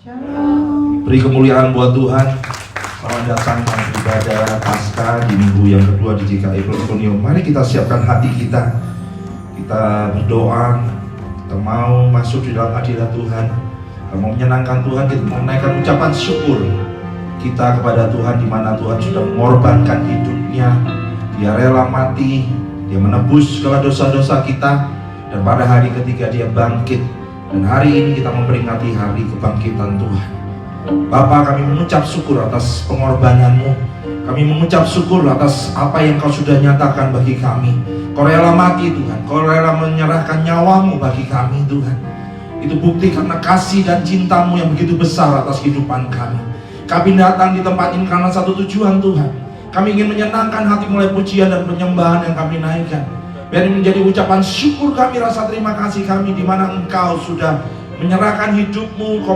Beri kemuliaan buat Tuhan. Selamat datang dalam ibadah Paskah di minggu yang kedua di GKI Protokonium. Mari kita siapkan hati kita. Kita berdoa. Kita mau masuk di dalam hadirat Tuhan. Kita mau menyenangkan Tuhan. Kita mau menaikkan ucapan syukur kita kepada Tuhan, di mana Tuhan sudah mengorbankan hidupnya. Dia rela mati. Dia menebus segala dosa-dosa kita. Dan pada hari ketiga dia bangkit. Dan hari ini kita memperingati hari kebangkitan Tuhan. Bapa, kami mengucap syukur atas pengorbanan-Mu. Kami mengucap syukur atas apa yang Kau sudah nyatakan bagi kami. Kau rela mati Tuhan. Kau rela menyerahkan nyawa-Mu bagi kami Tuhan. Itu bukti karena kasih dan cinta-Mu yang begitu besar atas kehidupan kami. Kami datang di tempat ini karena satu tujuan Tuhan. Kami ingin menyenangkan hati mulai pujian dan penyembahan yang kami naikkan. Biar menjadi ucapan syukur kami, rasa terima kasih kami, di mana Engkau sudah menyerahkan hidupmu, Kau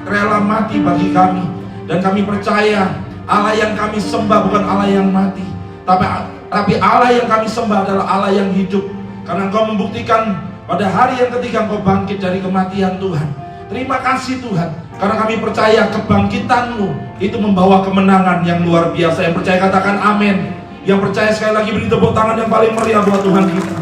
rela mati bagi kami. Dan kami percaya Allah yang kami sembah bukan Allah yang mati, tapi Allah yang kami sembah adalah Allah yang hidup. Karena Engkau membuktikan pada hari yang ketiga Engkau bangkit dari kematian Tuhan. Terima kasih Tuhan, karena kami percaya kebangkitan-Mu itu membawa kemenangan yang luar biasa. Yang percaya katakan amin. Yang percaya sekali lagi beri tepuk tangan yang paling meriah buat Tuhan kita.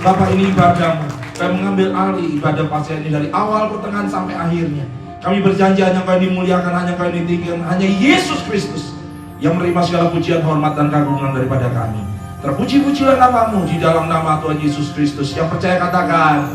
Bapak, ini ibadah-Mu. Kami mengambil alih ibadah Paskah ini dari awal, pertengahan sampai akhirnya. Kami berjanji hanya Kau yang dimuliakan, hanya Kau yang ditinggikan, hanya Yesus Kristus yang menerima segala pujian, hormat dan kagungan daripada kami. Terpuji-pujilah nama-Mu di dalam nama Tuhan Yesus Kristus. Yang percaya katakan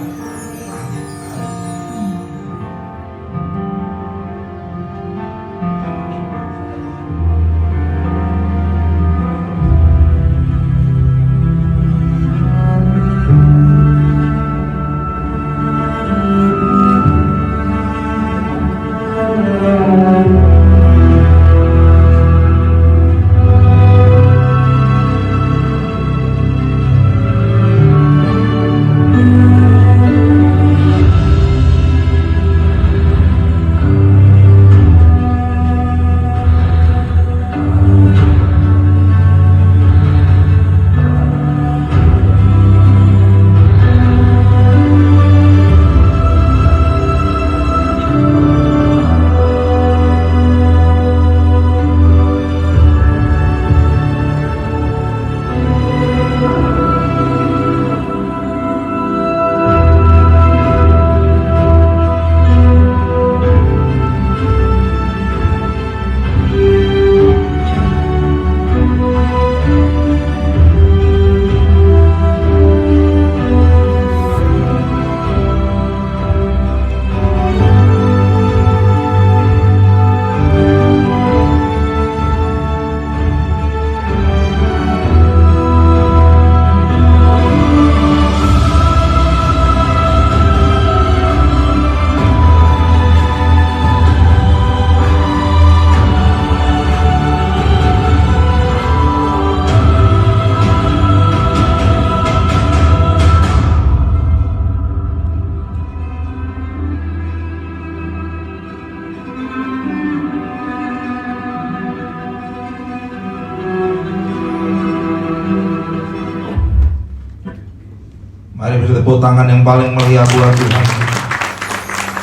tepuk tangan yang paling meriah buat Tuhan.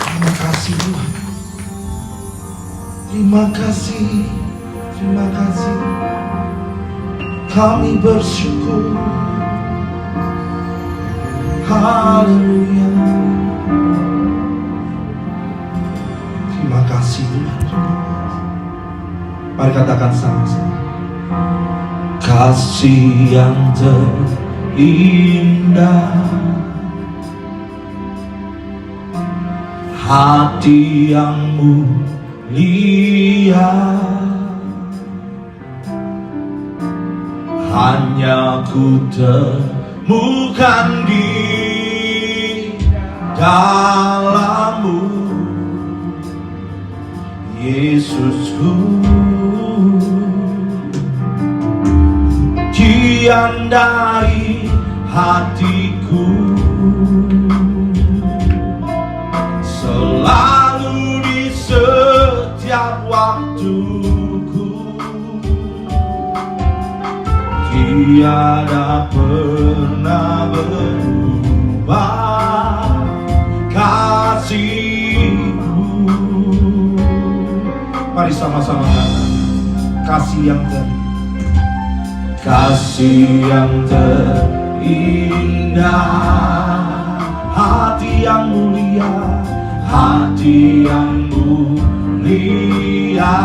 Terima kasih Tuhan. Terima kasih. Terima kasih. Kami bersyukur. Haleluya. Terima kasih Tuhan. Mari katakan sama-sama. Kasih yang terindah, hati yang mulia, hanya ku temukan di dalam-Mu, Yesusku. Pujian dari hatiku selalu di setiap waktuku, tiada pernah berubah kasih-Mu. Mari sama-sama katakan, kasih yang terindah, hati yang mulia, hati yang mulia.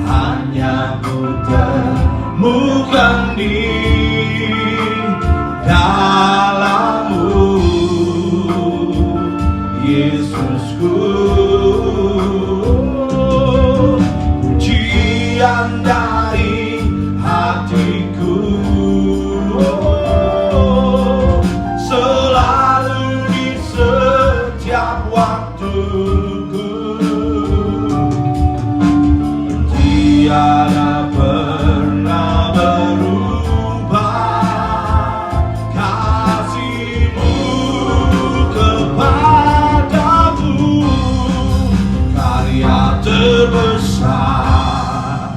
Hanya ku temukan di dalam-Mu, Yesusku. Pujian dari hatiku selalu di setiap waktuku. Tiada pernah berubah kasih-Mu kepadaku. Karya terbesar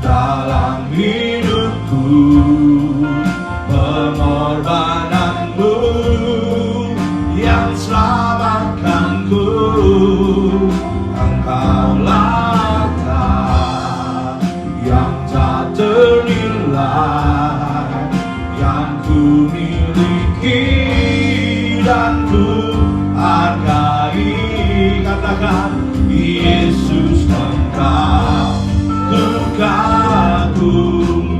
dalam hidupku, pengorbanan-Mu yang selamatkanku. Engkaulah yang tak ternilai, yang ku miliki dan ku hargai. Katakan, Yesus Engkau ku kagumi.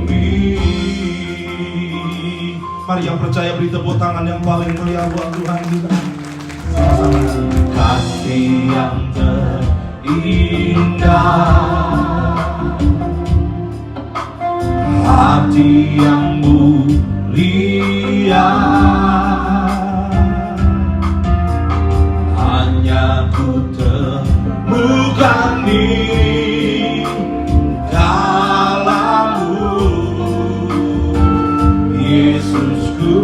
Mari yang percaya beri tepuk tangan yang paling mulia buat Tuhan kita. Sama-sama. Kasih yang terindah, hati yang mulia, hanya ku temukan di dalam-Mu, Yesusku.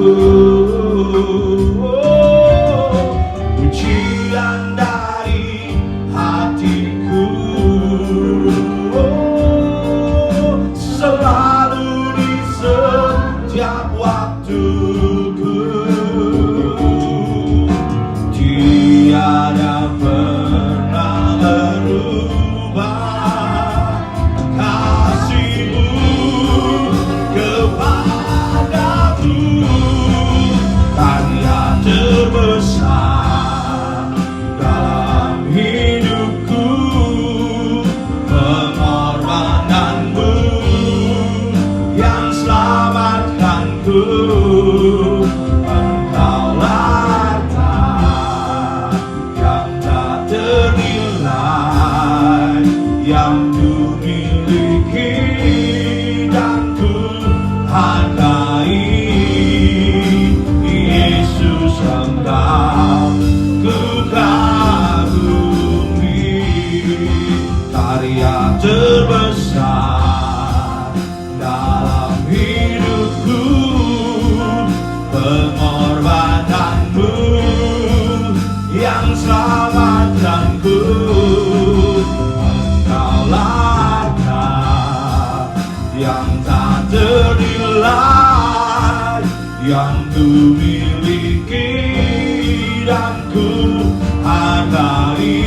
Pujian dari hatiku selalu di setiap waktuku. Tiada pernah berubah kasih-Mu kepadaku. Karya terbesar dalam hidupku, pengorbanan-Mu yang selamatkanku. Engkaulah yang tak ternilai, yang ku miliki dan ku hargai. Yesus Engkau ku kagumi. Karya terbesar dalam hidupku, pengorbanan-Mu yang selamatkanku. Engkaulah yang tak ternilai, yang ku miliki dan ku hargai.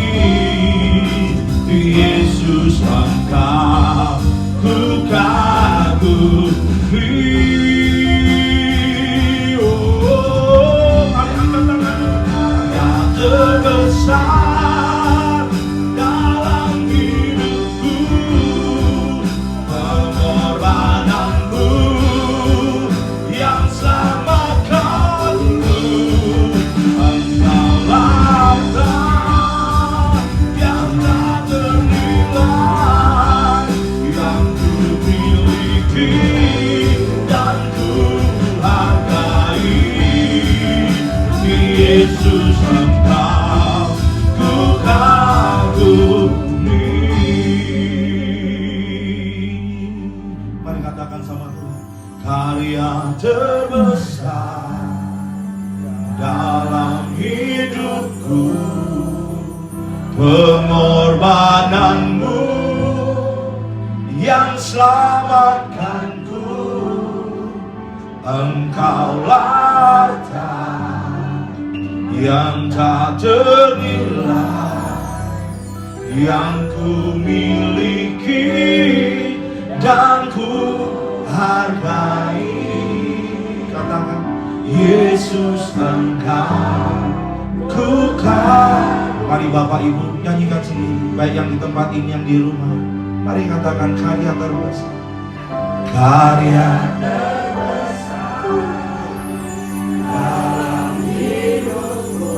Yesus Engkau ku kagumi. Yang terbesar dalam hidupku, pengorbanan-Mu yang selamatkanku. Engkaulah yang tak ternilai, yang ku miliki dan ku hargai. Yesus Engkau ku kagumi. Mari katakan sama Tuhan, karya terbesar dalam hidupku, pengorbanan-Mu yang selamatkanku. Engkaulah yang tak ternilai, yang ku miliki dan ku hargai. Katakan, Yesus Engkau ku kau. Mari Bapak Ibu nyanyikan sendiri, baik yang di tempat ini yang di rumah. Mari katakan, karya terbesar, karya terbesar dalam hidupku.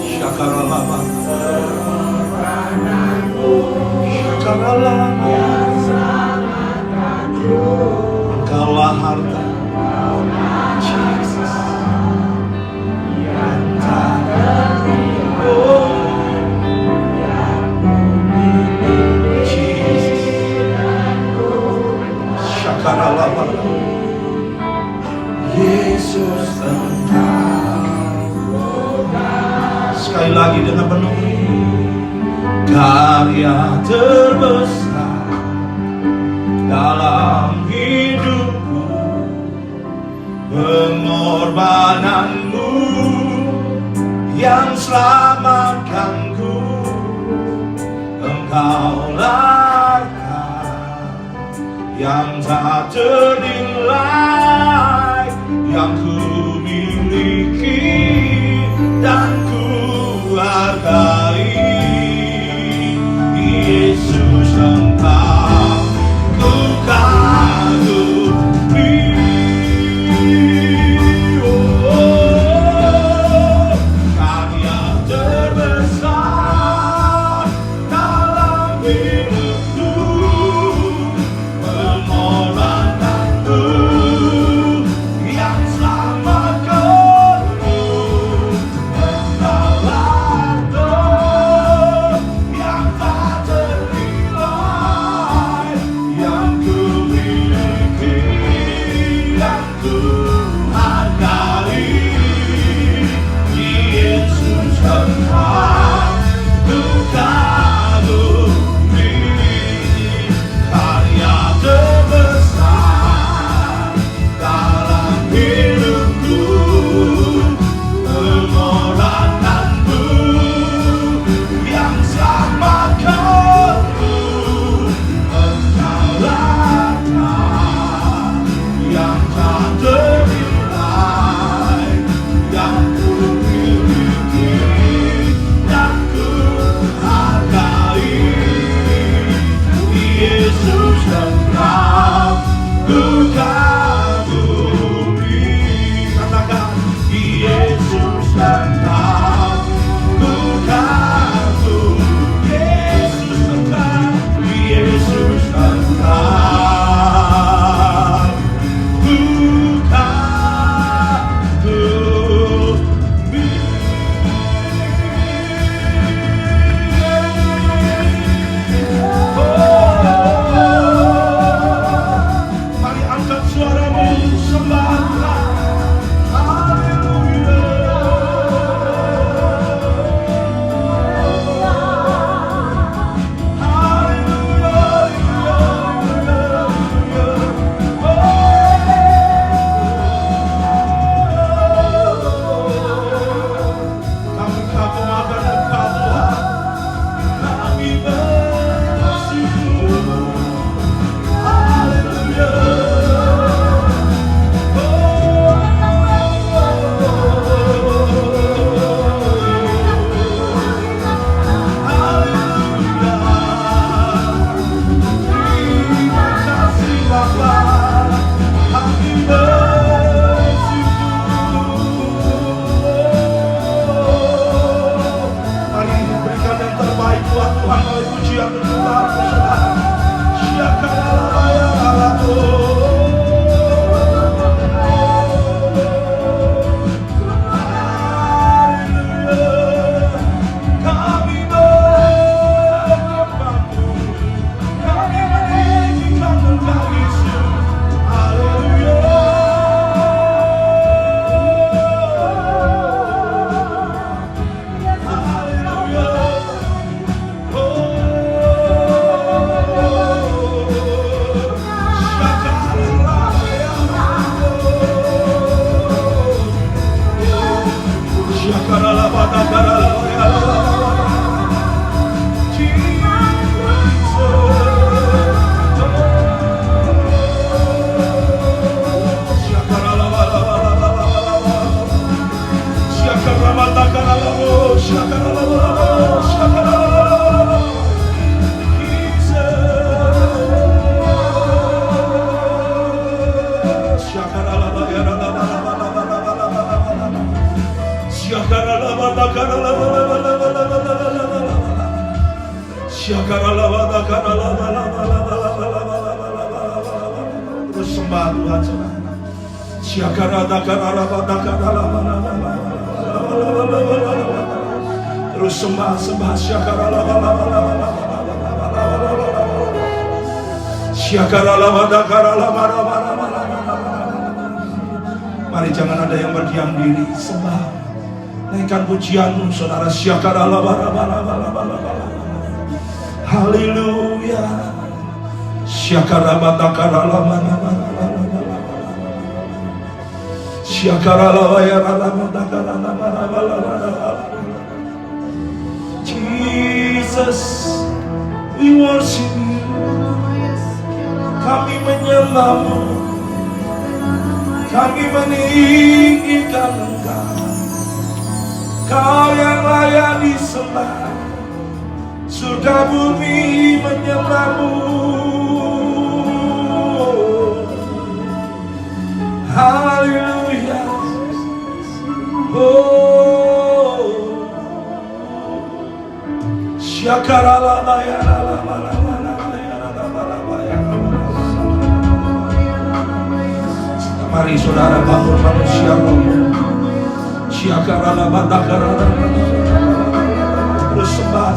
Syakaralah yang selamatkanku. Engkaulah harta Jesus yang tak terhitung, yang memiliki Jesus. Syakaralah Yesus Engkau. Sekali lagi dengan penuh, karya terbesar dalam hidupku, pengorbananmu yang selamatkanku. Engkaulah harta yang tak ternilai, yang ku miliki dan ku hargai. Yesus Engkau ku kagumi. Oh, karya terbesar dalam hidupku, pengorbananmu yang selamatkanku. Engkaulah Tuhan yang tak ternilai, yang ku miliki dan ku hargai. Yesus Engkau ku kagumi. Karya terbesar dalam hidupku, pengorbananmu yang selamatkanku. Engkaulah yang tak Terus sembah Tuhan, terus sembah. Mari jangan ada yang berdiam diri, sembah. Naikkan pujianmu saudara. Haleluya. Jesus, we worship you. Kami menyembahmu, kami meninggikan Engkau. Kau yang layak disembah, surga bumi menyembahmu. Haleluya. Oh, mari saudara bangun manusia rohmu. Terus sembah.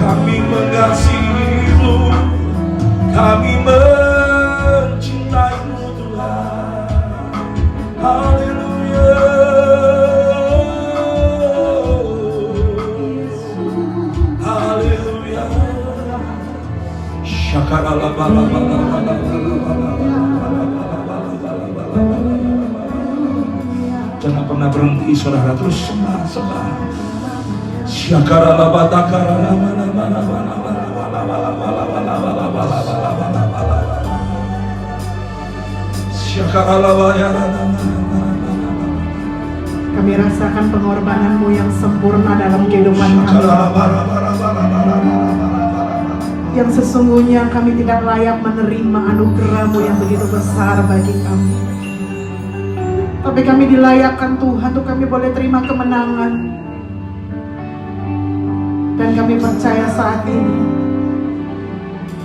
Kami mengasihimu, kami mencintaimu Tuhan. Haleluya. Haleluya. Jangan pernah berhenti saudara, terus sembah. Kami rasakan pengorbananmu yang sempurna dalam kehidupan kami. Yang sesungguhnya kami tidak layak menerima anugerah-Mu yang begitu besar bagi kami. Tapi kami dilayakkan Tuhan untuk kami boleh terima kemenangan. Dan kami percaya saat ini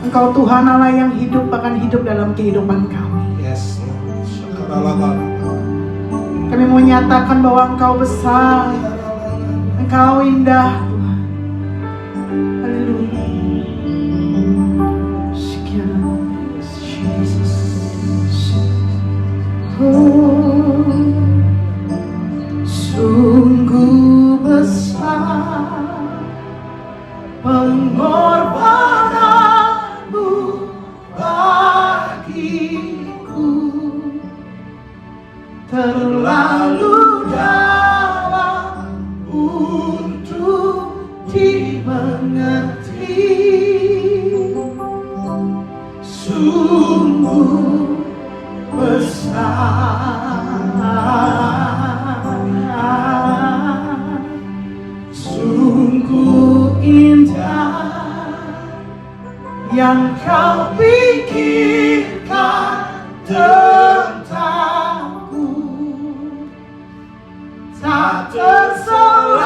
Engkau Tuhan Allah yang hidup akan hidup dalam kehidupan kami. Yes, Kami mau nyatakan bahwa Engkau besar, Engkau indah Tuhan. Haleluya. Sungguh besar pengorbananmu bagiku, terlalu dalam untuk dimengerti. Sungguh besar, sungguh indah yang Kau pikirkan tentangku, tak terselami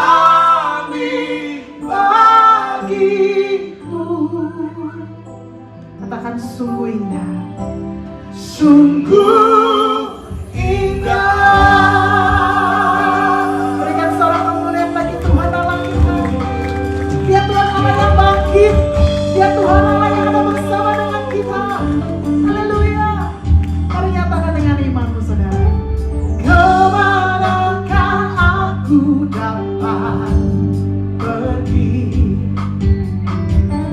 bagiku. Katakan sungguh indah, sungguh indah. Berikan sorak kemuliaan bagi Tuhan Allah kita. Dia Tuhan Allah yang bangkit, Dia Tuhan Allah yang ada bersama dengan kita. Haleluya. Mari nyatakan dengan imanmu saudara. Kemanakah aku dapat pergi,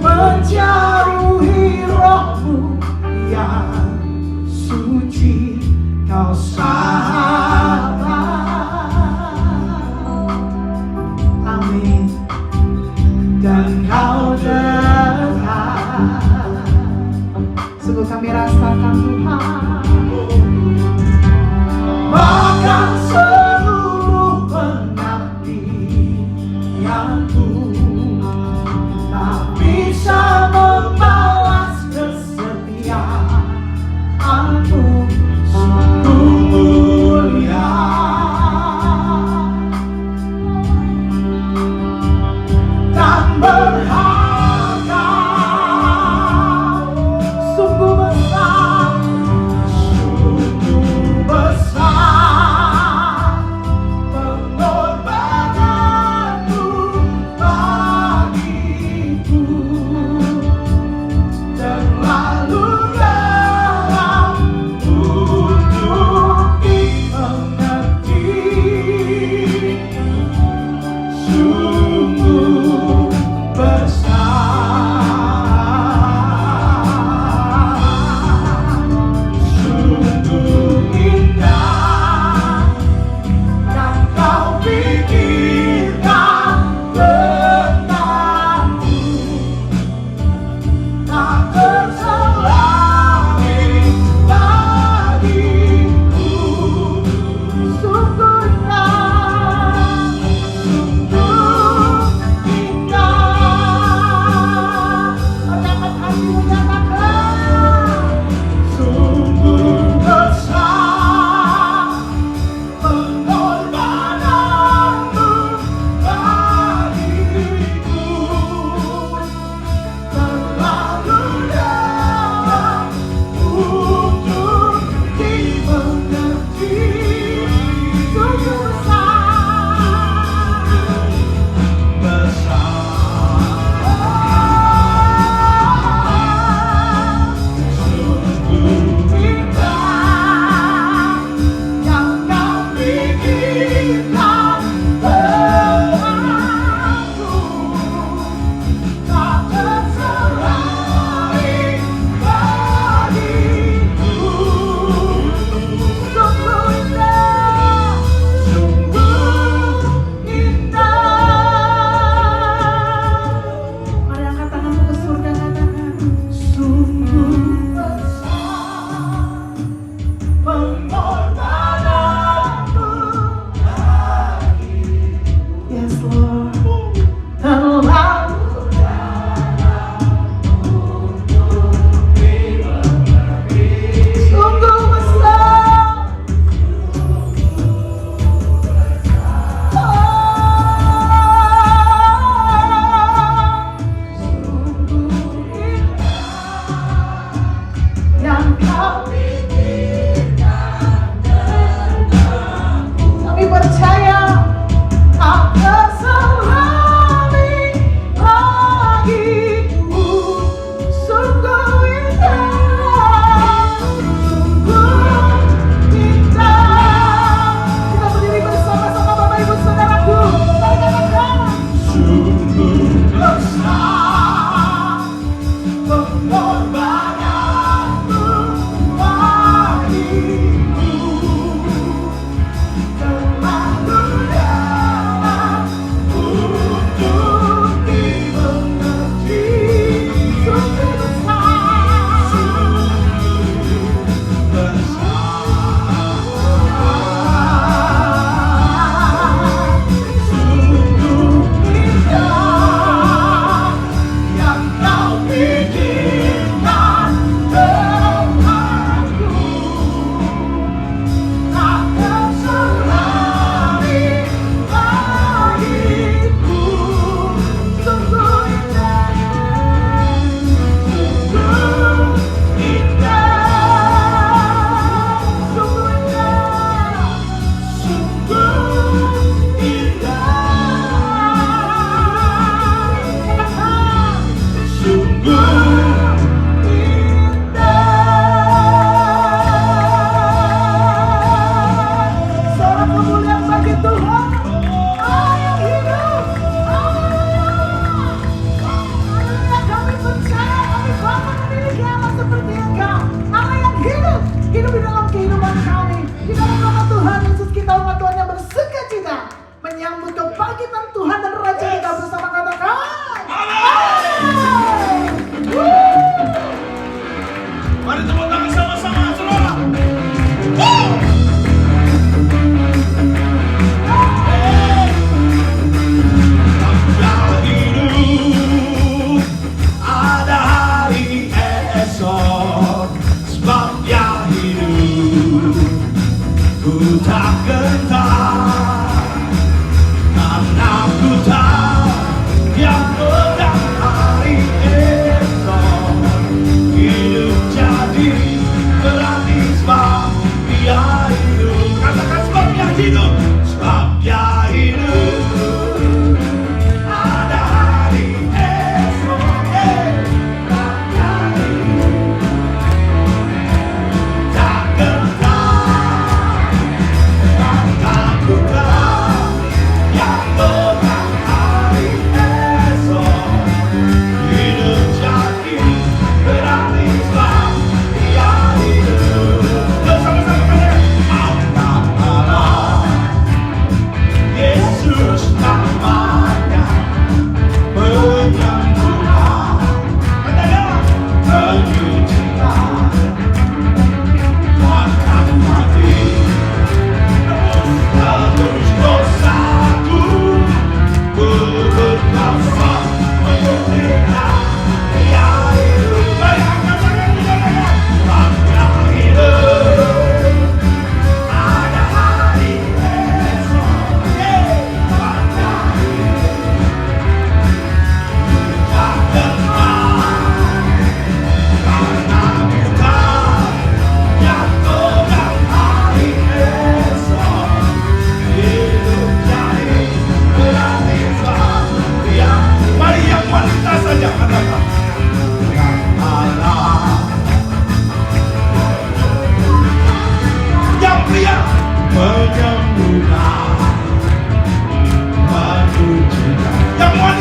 menjauhi Roh-Mu yang suci, Kau sahabat. Amin. Dan Kau dekat kami rasakan Tuhan. Bahkan seluruh pengabdianku tak bisa membalas kesetiaanmu, sungguh mulia dan berharga, sungguh besar, sungguh besar pengorbananmu.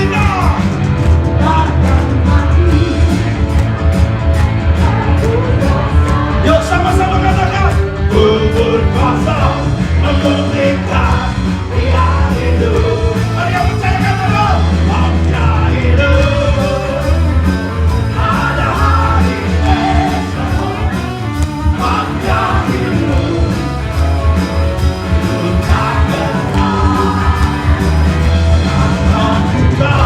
kita. Yuk sama-sama katakan, ku berkuasa membuktikan Dia hidup. Mari yang percaya katakan, Dia hidup. Ada hari esok, Dia hidup. Ku tak kenal, akan juga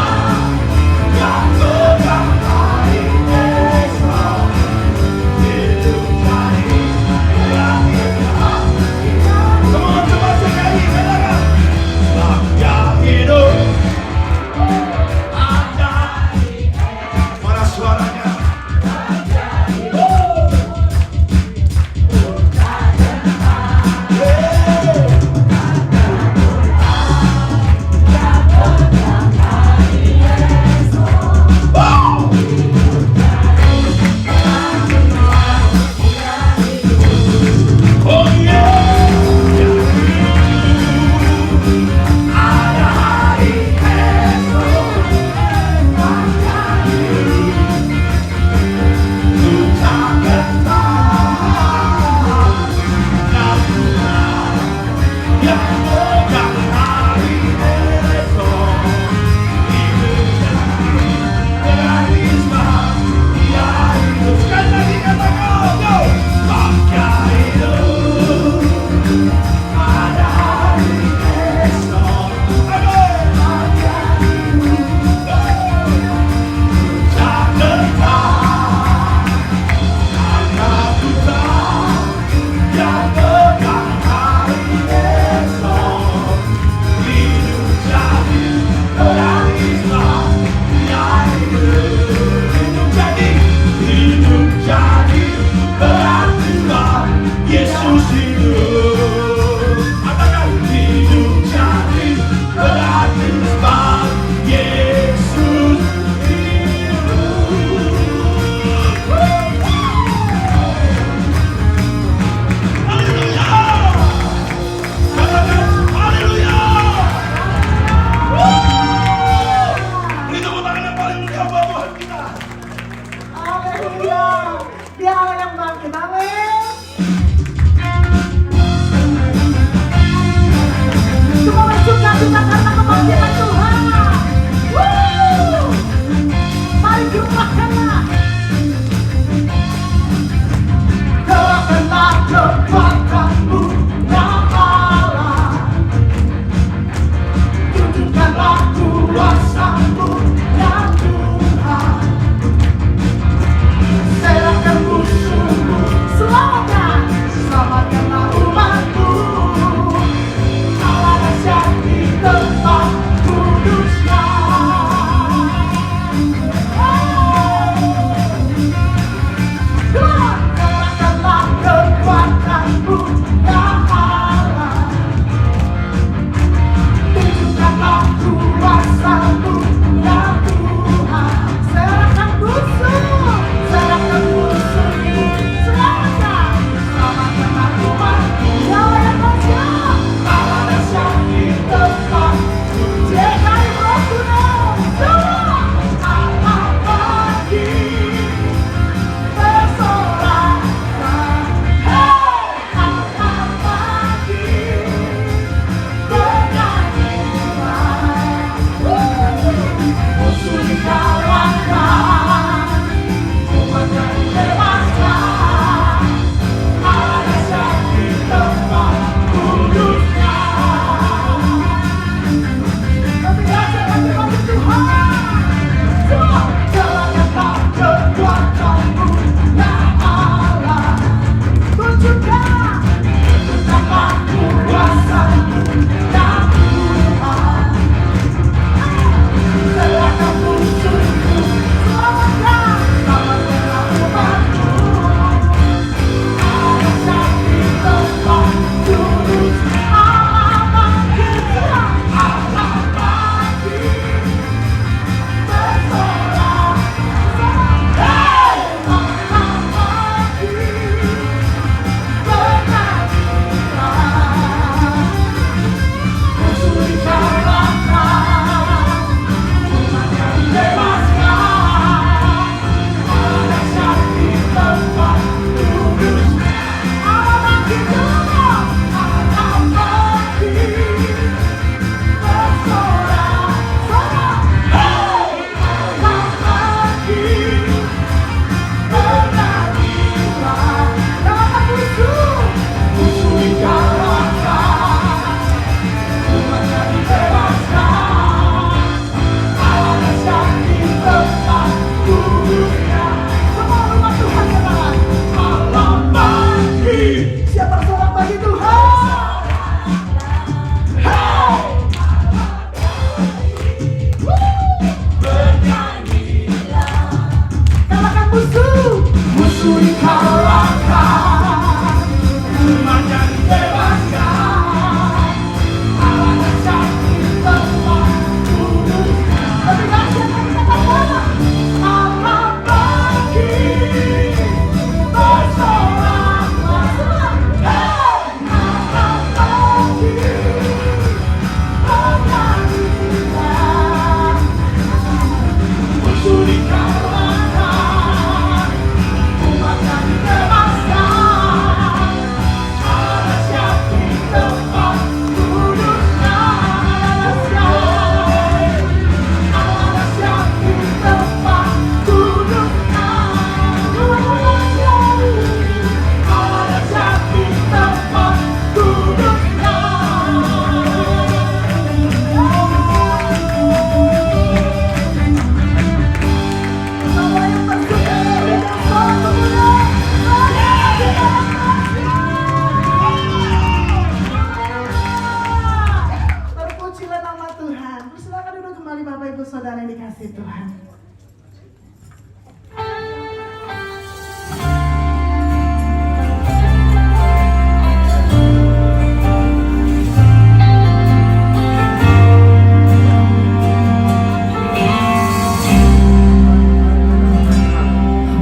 yang dikasihi Tuhan.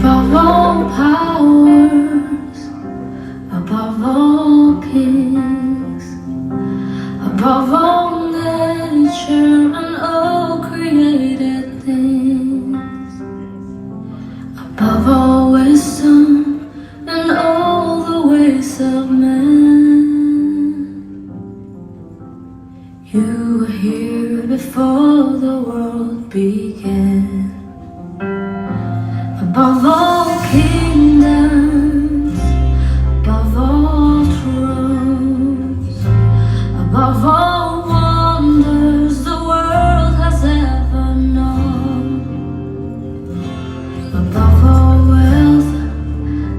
Above all powers, above all kings, above all nature and all created things, above all wisdom and all the ways of man. You were here before the world began. Above all kingdoms, above all thrones, above all wonders the world has ever known, above all wealth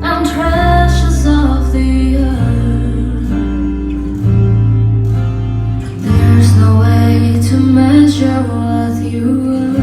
and treasures of the earth, there's no way to measure what you were.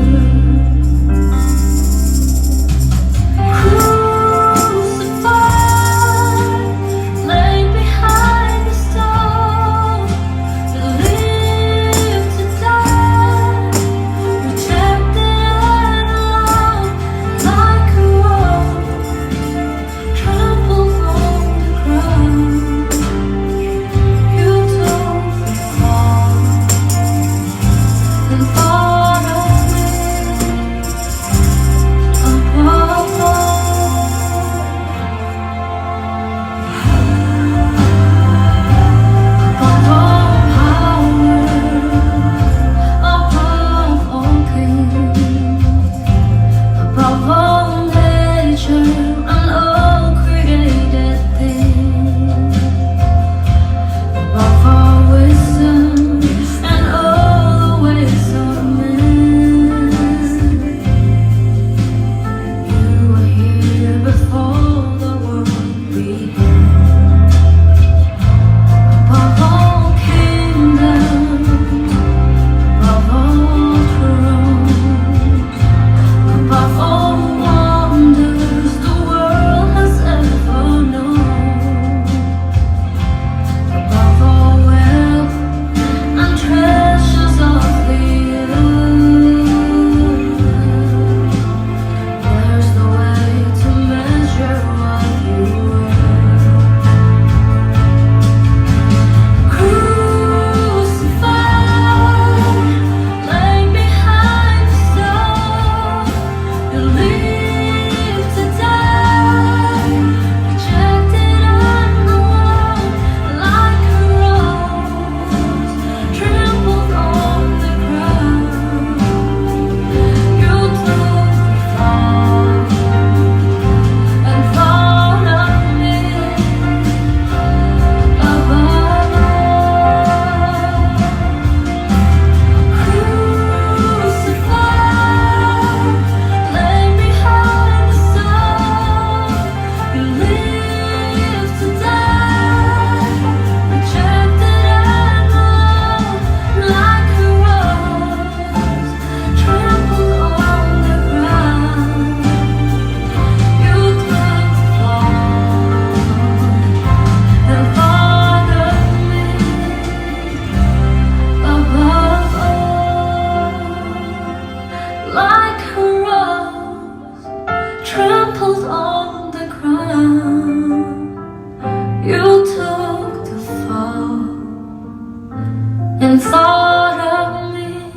And thought of me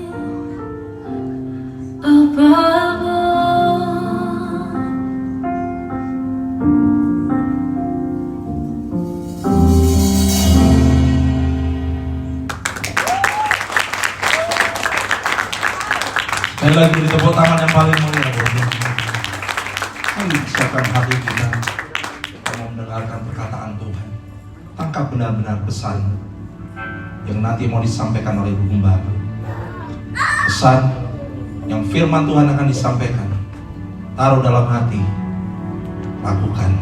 above all. Sekali lagi beri tepuk tangan yang paling mulia buat Tuhan. Mari siapkan hati kita mau mendengarkan perkataan Tuhan. Tangkap benar-benar pesan yang nanti mau disampaikan oleh Bu Gembala. Pesan yang firman Tuhan akan disampaikan. Taruh dalam hati, lakukan.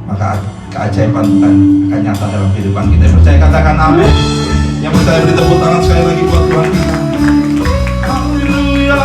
Maka keajaiban Tuhan akan nyata dalam kehidupan kita. Yang percaya katakan amin. Yang percaya beri tepuk tangan sekali lagi buat Tuhan kita. Haleluya.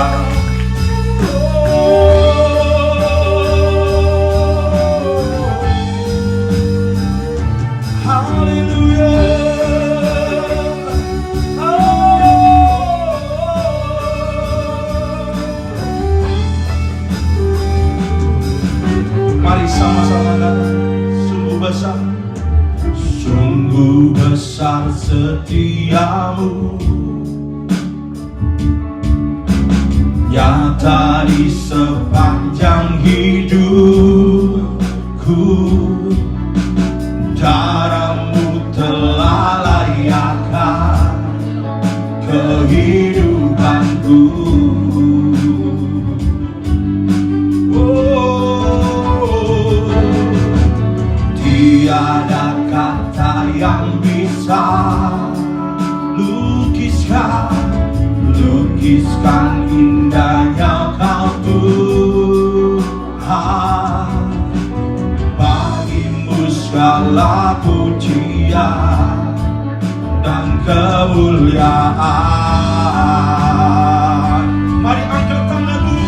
setiamu nyata di sepanjang hidupku. Darahmu telah layakkan kehidupanku. Tiada kata yang bisa lukiskan indahnya Kau Tuhan. Bagimu segala pujian dan kemuliaan. Mari angkat tanganmu,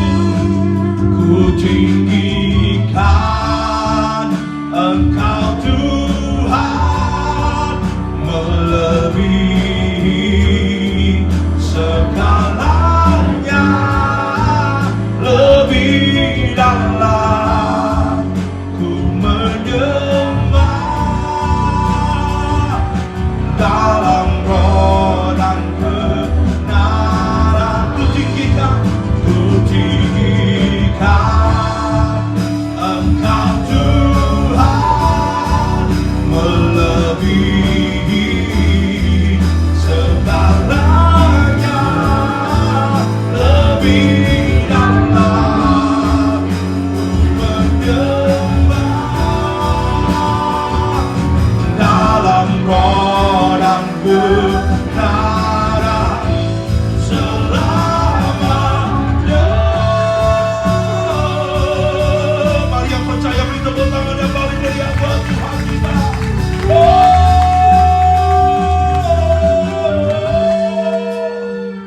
ku tinggikan Engkau Tuhan, melebihi segalanya, lebih dalam ku menyembah dalam roh dan kebenaran. Ku tinggikan Engkau Tuhan, melebihi segalanya, lebih dalam ku menyembah dalam roh dan kebenaran selamanya. Mari yang percaya beri tepuk tangan yang paling meriah buat Tuhan kita.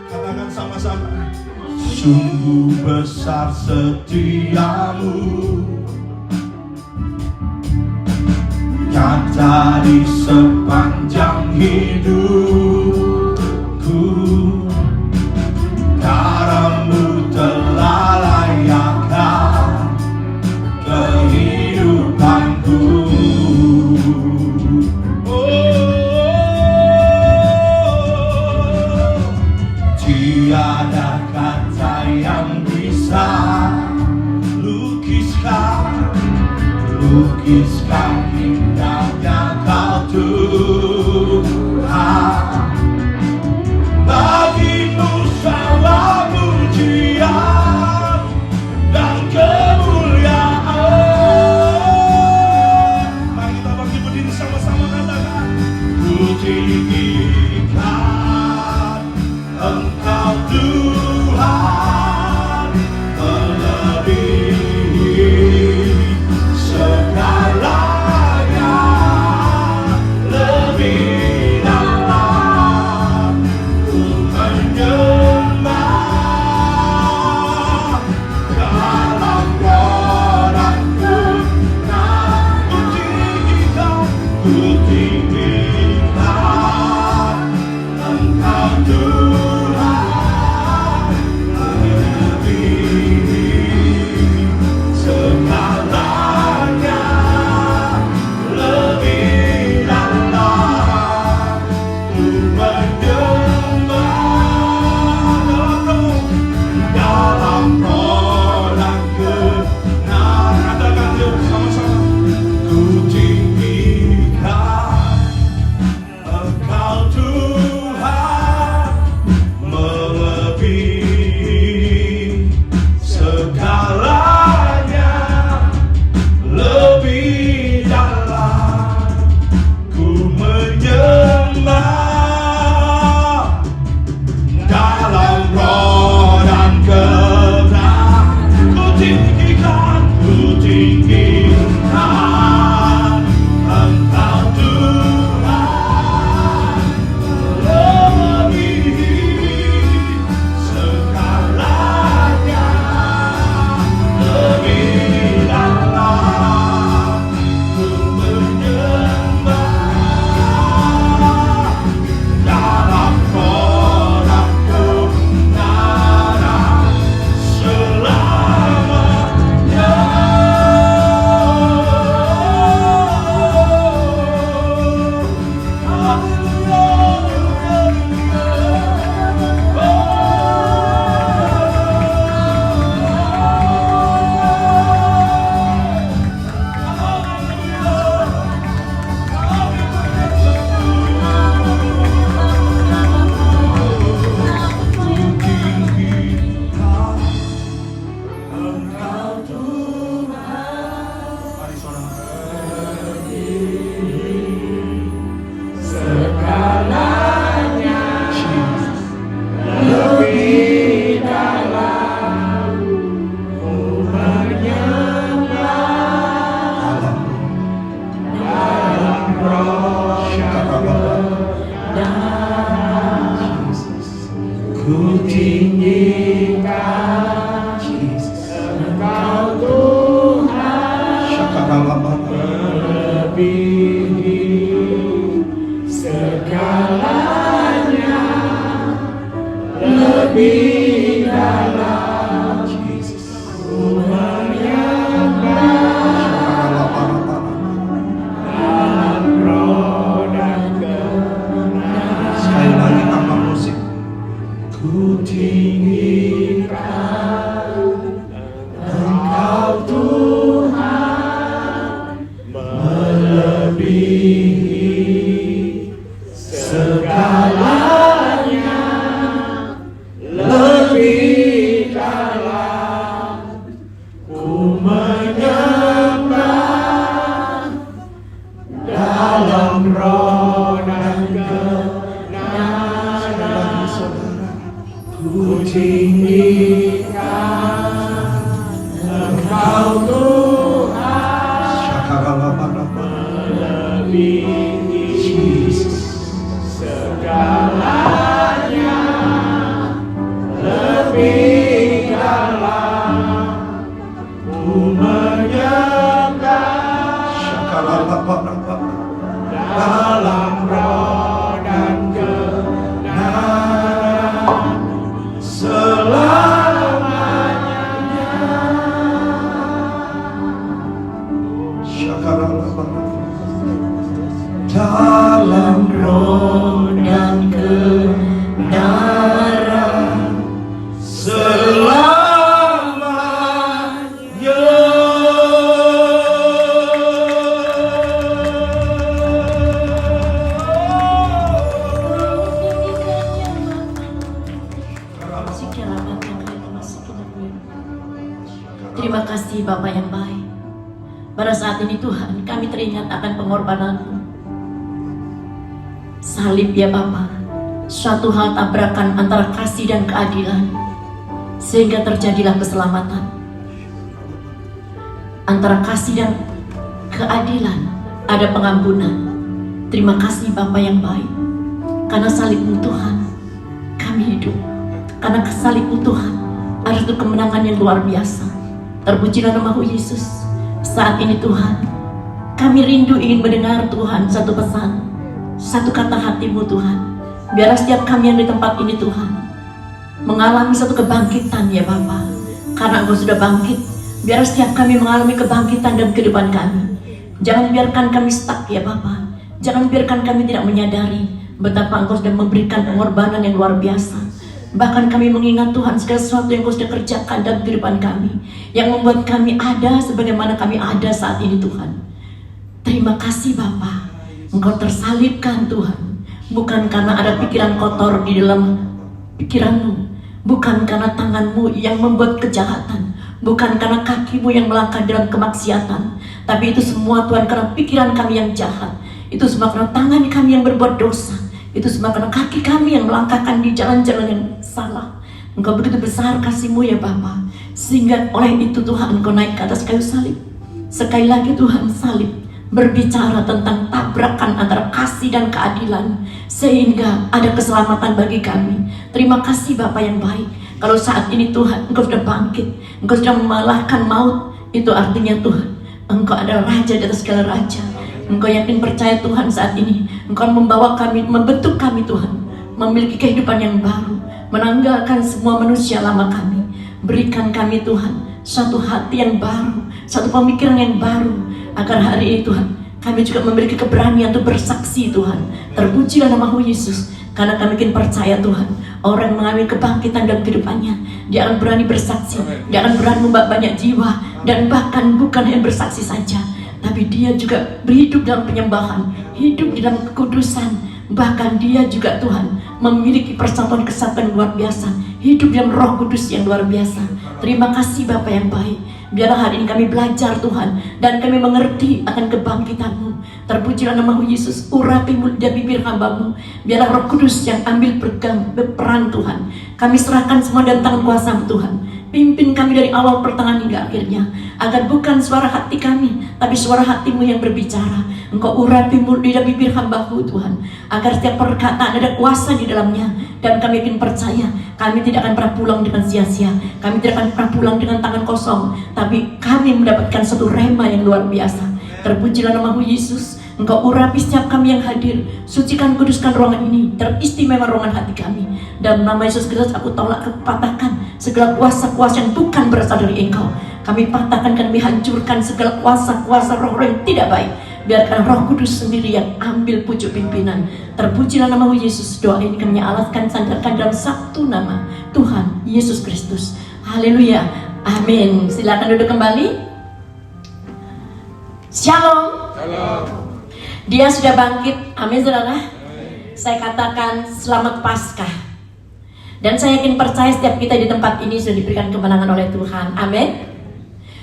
Katakan sama-sama, sungguh besar setiamu, nyata di sepanjang hidupku. Darahmu telah layakkan kehidupanku. Tiada kata yang bisa lukiskan indahnya Kau Tuhan. Bagimu segala pujian dan kemuliaan. Mari kita bangkit berdiri sama-sama, katakan, ku tinggikan Engkau Tuhan, melebihi segalanya, Terima kasih Bapa yang baik. Pada saat ini Tuhan, kami teringat akan pengorbanan-Mu. Salib ya Bapa, suatu hal tabrakan antara kasih dan keadilan, sehingga terjadilah keselamatan. Antara kasih dan keadilan ada pengampunan. Terima kasih Bapa yang baik. Karena salib-Mu Tuhan, kami hidup. Karena salib-Mu Tuhan, ada satu kemenangan yang luar biasa. Terpujilah nama-Mu Yesus. Saat ini Tuhan, kami rindu ingin mendengar Tuhan satu pesan, satu kata hati-Mu Tuhan. Biar setiap kami yang di tempat ini Tuhan mengalami satu kebangkitan ya Bapa. Karena Engkau sudah bangkit, biar setiap kami mengalami kebangkitan dalam kehidupan kami. Jangan biarkan kami stuck ya Bapa. Jangan biarkan kami tidak menyadari betapa Engkau sudah memberikan pengorbanan yang luar biasa. Bahkan kami mengingat Tuhan segala sesuatu yang Engkau sudah kerjakan dalam kehidupan kami, yang membuat kami ada sebagaimana kami ada saat ini Tuhan. Terima kasih Bapa. Engkau tersalibkan Tuhan, bukan karena ada pikiran kotor di dalam pikiran-Mu, bukan karena tangan-Mu yang membuat kejahatan, bukan karena kaki-Mu yang melangkah dalam kemaksiatan, tapi itu semua Tuhan karena pikiran kami yang jahat. Itu semua karena tangan kami yang berbuat dosa. Itu semua karena kaki kami yang melangkahkan di jalan-jalan yang salah. Engkau begitu besar kasih-Mu ya Bapa, sehingga oleh itu Tuhan Engkau naik ke atas kayu salib. Sekali lagi Tuhan, salib berbicara tentang tabrakan antara kasih dan keadilan, sehingga ada keselamatan bagi kami. Terima kasih Bapa yang baik. Kalau saat ini Tuhan Engkau sudah bangkit, Engkau sudah mengalahkan maut, itu artinya Tuhan Engkau adalah Raja di atas segala raja. Engkau yakin percaya Tuhan saat ini Engkau membawa kami, membentuk kami Tuhan, memiliki kehidupan yang baru, menanggalkan semua manusia lama kami. Berikan kami Tuhan satu hati yang baru, satu pemikiran yang baru, agar hari ini Tuhan kami juga memiliki keberanian untuk bersaksi Tuhan. Terpujilah nama-Mu Yesus. Karena kami yakin percaya Tuhan, orang yang mengalami kebangkitan dalam kehidupannya, dia akan berani bersaksi, dia akan berani membawa banyak jiwa, dan bahkan bukan hanya bersaksi saja, tapi dia juga berhidup dalam penyembahan, hidup di dalam kekudusan. Bahkan dia juga Tuhan memiliki persatuan kesatuan luar biasa, hidup dalam Roh Kudus yang luar biasa. Terima kasih Bapa yang baik. Biarlah hari ini kami belajar Tuhan, dan kami mengerti akan kebangkitan-Mu. Terpujilah nama-Mu Yesus. Urapi mulut dan bibir hamba-Mu. Biarlah Roh Kudus yang ambil berperan Tuhan. Kami serahkan semua dalam tangan kuasa-Mu Tuhan. Pimpin kami dari awal pertengahan hingga akhirnya, agar bukan suara hati kami, tapi suara hati-Mu yang berbicara. Engkau urapi mulut dan bibir hamba-Mu Tuhan, agar setiap perkataan ada kuasa di dalamnya. Dan kami ingin percaya, kami tidak akan pernah pulang dengan sia-sia. Kami tidak akan pernah pulang dengan tangan kosong, tapi kami mendapatkan satu rema yang luar biasa. Terpujilah nama-Mu Yesus. Engkau urapi setiap kami yang hadir. Sucikan, kuduskan ruangan ini. Teristimewa ruangan hati kami. Dalam nama Yesus Kristus aku tolak, patahkan segala kuasa-kuasa yang bukan berasal dari Engkau. Kami patahkan dan kami hancurkan segala kuasa-kuasa roh-roh yang tidak baik. Biarkan Roh Kudus sendiri yang ambil pucuk pimpinan. Terpujilah nama-Mu Yesus. Doa ini kami alaskan, sandarkan dalam satu nama, Tuhan Yesus Kristus. Haleluya. Amin. Silakan duduk kembali. Shalom. Shalom. Dia sudah bangkit. Amin saudara. Saya katakan selamat Paskah. Dan saya yakin percaya setiap kita di tempat ini sudah diberikan kemenangan oleh Tuhan. Amin.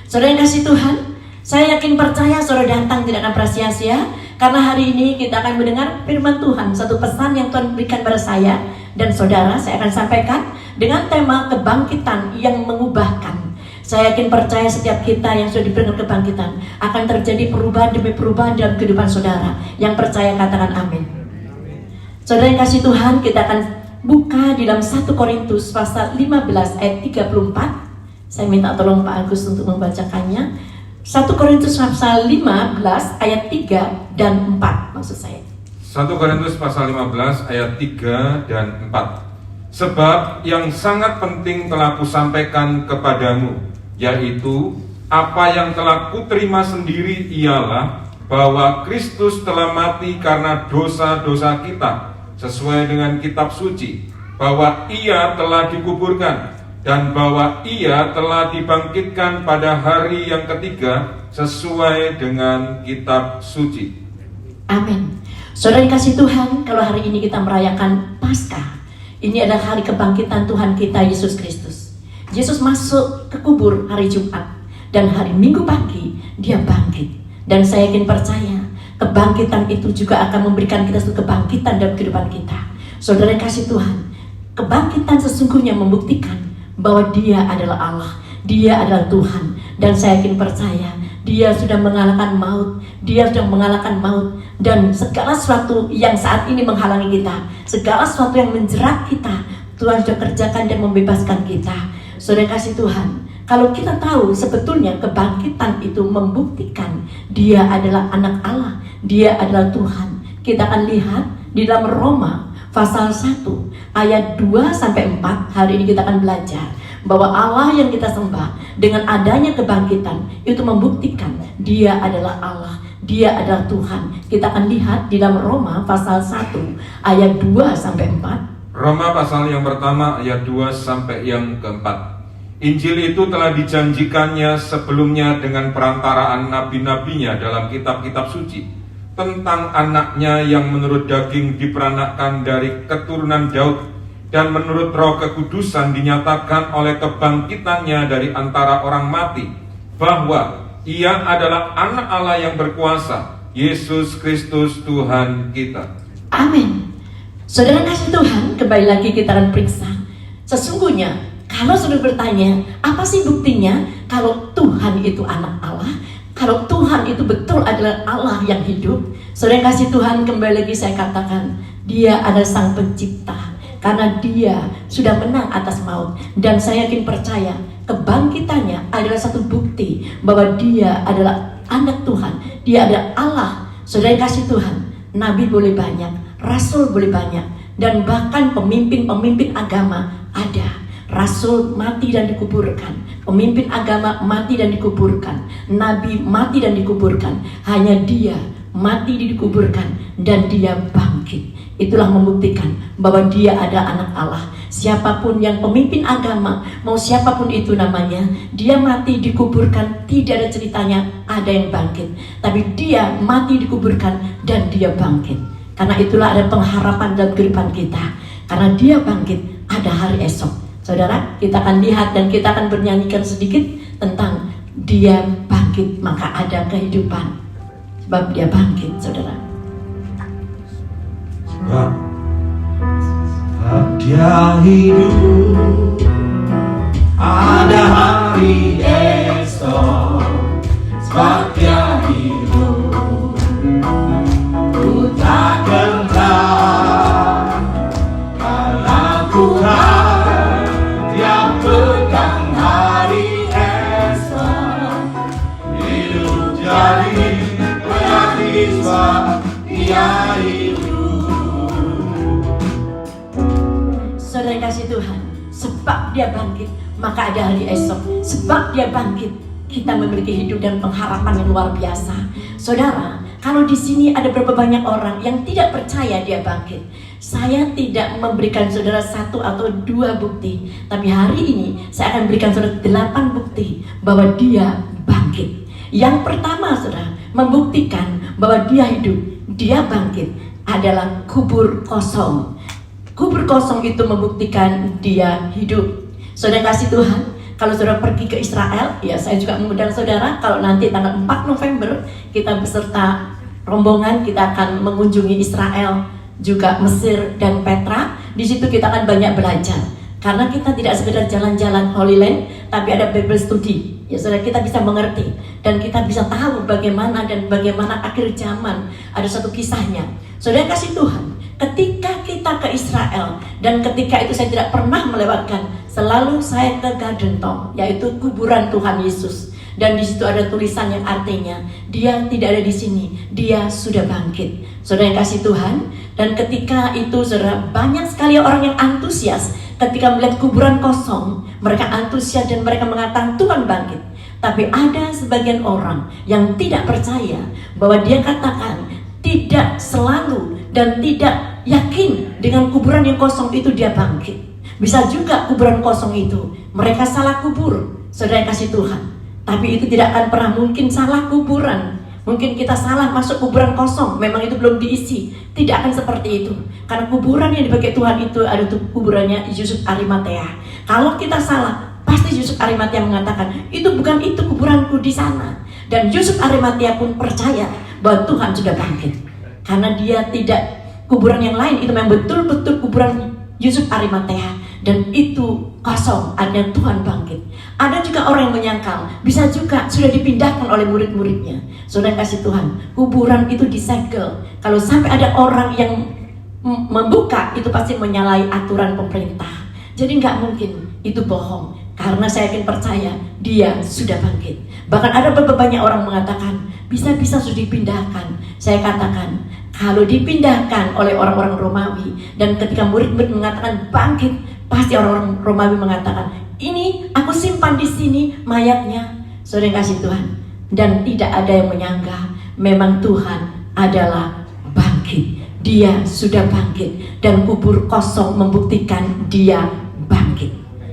Saudara yang kasih Tuhan, saya yakin percaya saudara datang tidak akan pernah sia-sia, karena hari ini kita akan mendengar firman Tuhan. Satu pesan yang Tuhan berikan pada saya dan saudara, saya akan sampaikan dengan tema kebangkitan yang mengubahkan. Saya yakin percaya setiap kita yang sudah diberikan kebangkitan akan terjadi perubahan demi perubahan dalam kehidupan saudara. Yang percaya katakan amin. Saudara yang kasih Tuhan, kita akan buka di dalam 1 Korintus pasal 15 ayat 34. Saya minta tolong Pak Agus untuk membacakannya. 1 Korintus pasal 15 ayat 3 dan 4 maksud saya. 1 Korintus pasal 15 ayat 3 dan 4. Sebab yang sangat penting telah kusampaikan kepadamu, yaitu apa yang telah kuterima sendiri ialah bahwa Kristus telah mati karena dosa-dosa kita sesuai dengan kitab suci, bahwa Ia telah dikuburkan dan bahwa Ia telah dibangkitkan pada hari yang ketiga sesuai dengan kitab suci. Amin. Saudara yang kasih Tuhan, kalau hari ini kita merayakan Paskah, ini adalah hari kebangkitan Tuhan kita Yesus Kristus. Yesus masuk ke kubur hari Jumat. Dan hari Minggu pagi dia bangkit. Dan saya yakin percaya kebangkitan itu juga akan memberikan kita suatu kebangkitan dalam kehidupan kita. Saudara yang kasih Tuhan, kebangkitan sesungguhnya membuktikan bahwa dia adalah Allah, dia adalah Tuhan. Dan saya yakin percaya dia sudah mengalahkan maut, dia sudah mengalahkan maut. Dan segala sesuatu yang saat ini menghalangi kita, segala sesuatu yang menjerat kita, Tuhan sudah kerjakan dan membebaskan kita. Saudara yang kasih Tuhan, kalau kita tahu sebetulnya kebangkitan itu membuktikan dia adalah anak Allah, dia adalah Tuhan. Kita akan lihat di dalam Roma pasal 1 ayat 2-4. Hari ini kita akan belajar bahwa Allah yang kita sembah dengan adanya kebangkitan itu membuktikan dia adalah Allah, dia adalah Tuhan. Kita akan lihat di dalam Roma pasal 1 ayat 2-4. Roma pasal yang pertama ayat 2 sampai yang keempat. Injil itu telah dijanjikannya sebelumnya dengan perantaraan nabi-nabinya dalam kitab-kitab suci tentang anaknya yang menurut daging diperanakkan dari keturunan Daud dan menurut Roh Kekudusan dinyatakan oleh kebangkitannya dari antara orang mati bahwa ia adalah anak Allah yang berkuasa, Yesus Kristus Tuhan kita. Amin. Saudara kasih Tuhan, kembali lagi kita akan periksa. Sesungguhnya kalau sudah bertanya, apa sih buktinya kalau Tuhan itu anak Allah? Kalau Tuhan itu betul adalah Allah yang hidup? Saudara kasih Tuhan, kembali lagi saya katakan, dia adalah sang pencipta. Karena dia sudah menang atas maut. Dan saya yakin percaya kebangkitannya adalah satu bukti bahwa dia adalah anak Tuhan, dia adalah Allah. Saudara kasih Tuhan, nabi boleh banyak, rasul boleh banyak, dan bahkan pemimpin-pemimpin agama ada. Rasul mati dan dikuburkan, pemimpin agama mati dan dikuburkan, nabi mati dan dikuburkan. Hanya dia mati dikuburkan dan dia bangkit. Itulah membuktikan bahwa dia adalah anak Allah. Siapapun yang pemimpin agama, mau siapapun itu namanya, dia mati dikuburkan, tidak ada ceritanya ada yang bangkit. Tapi dia mati dikuburkan dan dia bangkit. Karena itulah ada pengharapan dalam kehidupan kita. Karena dia bangkit, ada hari esok. Saudara, kita akan lihat dan kita akan bernyanyikan sedikit tentang dia bangkit, maka ada kehidupan. Sebab dia bangkit, saudara. Sebab dia hidup, ada hari esok. Sebab dia hidup, ku tak gentar. Karena Tuhan dia pegang hari esok. Hidup jadi berarti sebab dia hidup. Saudara kasih Tuhan, sebab dia bangkit, maka ada hari esok. Sebab dia bangkit, kita memiliki hidup dan pengharapan yang luar biasa. Saudara, kalau di sini ada berapa banyak orang yang tidak percaya dia bangkit. Saya tidak memberikan saudara 1 atau 2 bukti, tapi hari ini saya akan berikan saudara 8 bukti bahwa dia bangkit. Yang pertama, saudara, membuktikan bahwa dia hidup, dia bangkit adalah kubur kosong. Kubur kosong itu membuktikan dia hidup. Saudara kasih Tuhan, kalau saudara pergi ke Israel, ya saya juga mengundang saudara, kalau nanti tanggal 4 November kita beserta rombongan kita akan mengunjungi Israel, juga Mesir dan Petra. Di situ kita akan banyak belajar. Karena kita tidak sekedar jalan-jalan Holy Land, tapi ada Bible study. Ya saudara, kita bisa mengerti dan kita bisa tahu bagaimana akhir zaman. Ada satu kisahnya. Saudara kasih Tuhan, ketika kita ke Israel dan ketika itu saya tidak pernah melewatkan, selalu saya ke Garden Tomb, yaitu kuburan Tuhan Yesus. Dan di situ ada tulisan yang artinya dia tidak ada di sini, dia sudah bangkit. Saudara yang kasih Tuhan, dan ketika itu saudara, banyak sekali orang yang antusias ketika melihat kuburan kosong. Mereka antusias dan mereka mengatakan Tuhan bangkit. Tapi ada sebagian orang yang tidak percaya bahwa dia katakan tidak selalu dan tidak yakin dengan kuburan yang kosong itu dia bangkit. Bisa juga kuburan kosong itu mereka salah kubur. Saudara yang kasih Tuhan, tapi itu tidak akan pernah mungkin salah kuburan. Mungkin kita salah masuk kuburan kosong, memang itu belum diisi. Tidak akan seperti itu. Karena kuburan yang dipakai Tuhan itu ada tuh kuburannya Yusuf Arimatea. Kalau kita salah, pasti Yusuf Arimatea mengatakan, itu bukan itu kuburanku di sana. Dan Yusuf Arimatea pun percaya bahwa Tuhan sudah bangkit. Karena dia tidak kuburan yang lain, itu memang betul-betul kuburan Yusuf Arimatea. Dan itu kosong, artinya Tuhan bangkit. Ada juga orang yang menyangkal, bisa juga sudah dipindahkan oleh murid-muridnya. Saudara kasih Tuhan, kuburan itu disegel. Kalau sampai ada orang yang membuka, itu pasti menyalahi aturan pemerintah. Jadi nggak mungkin, itu bohong. Karena saya yakin percaya, dia sudah bangkit. Bahkan ada banyak orang mengatakan, bisa-bisa sudah dipindahkan. Saya katakan, kalau dipindahkan oleh orang-orang Romawi, dan ketika murid-murid mengatakan bangkit, pasti orang-orang Romawi mengatakan, ini aku simpan di sini mayatnya. Saudara yang kasih Tuhan, dan tidak ada yang menyangka memang Tuhan adalah bangkit. Dia sudah bangkit, dan kubur kosong membuktikan dia bangkit.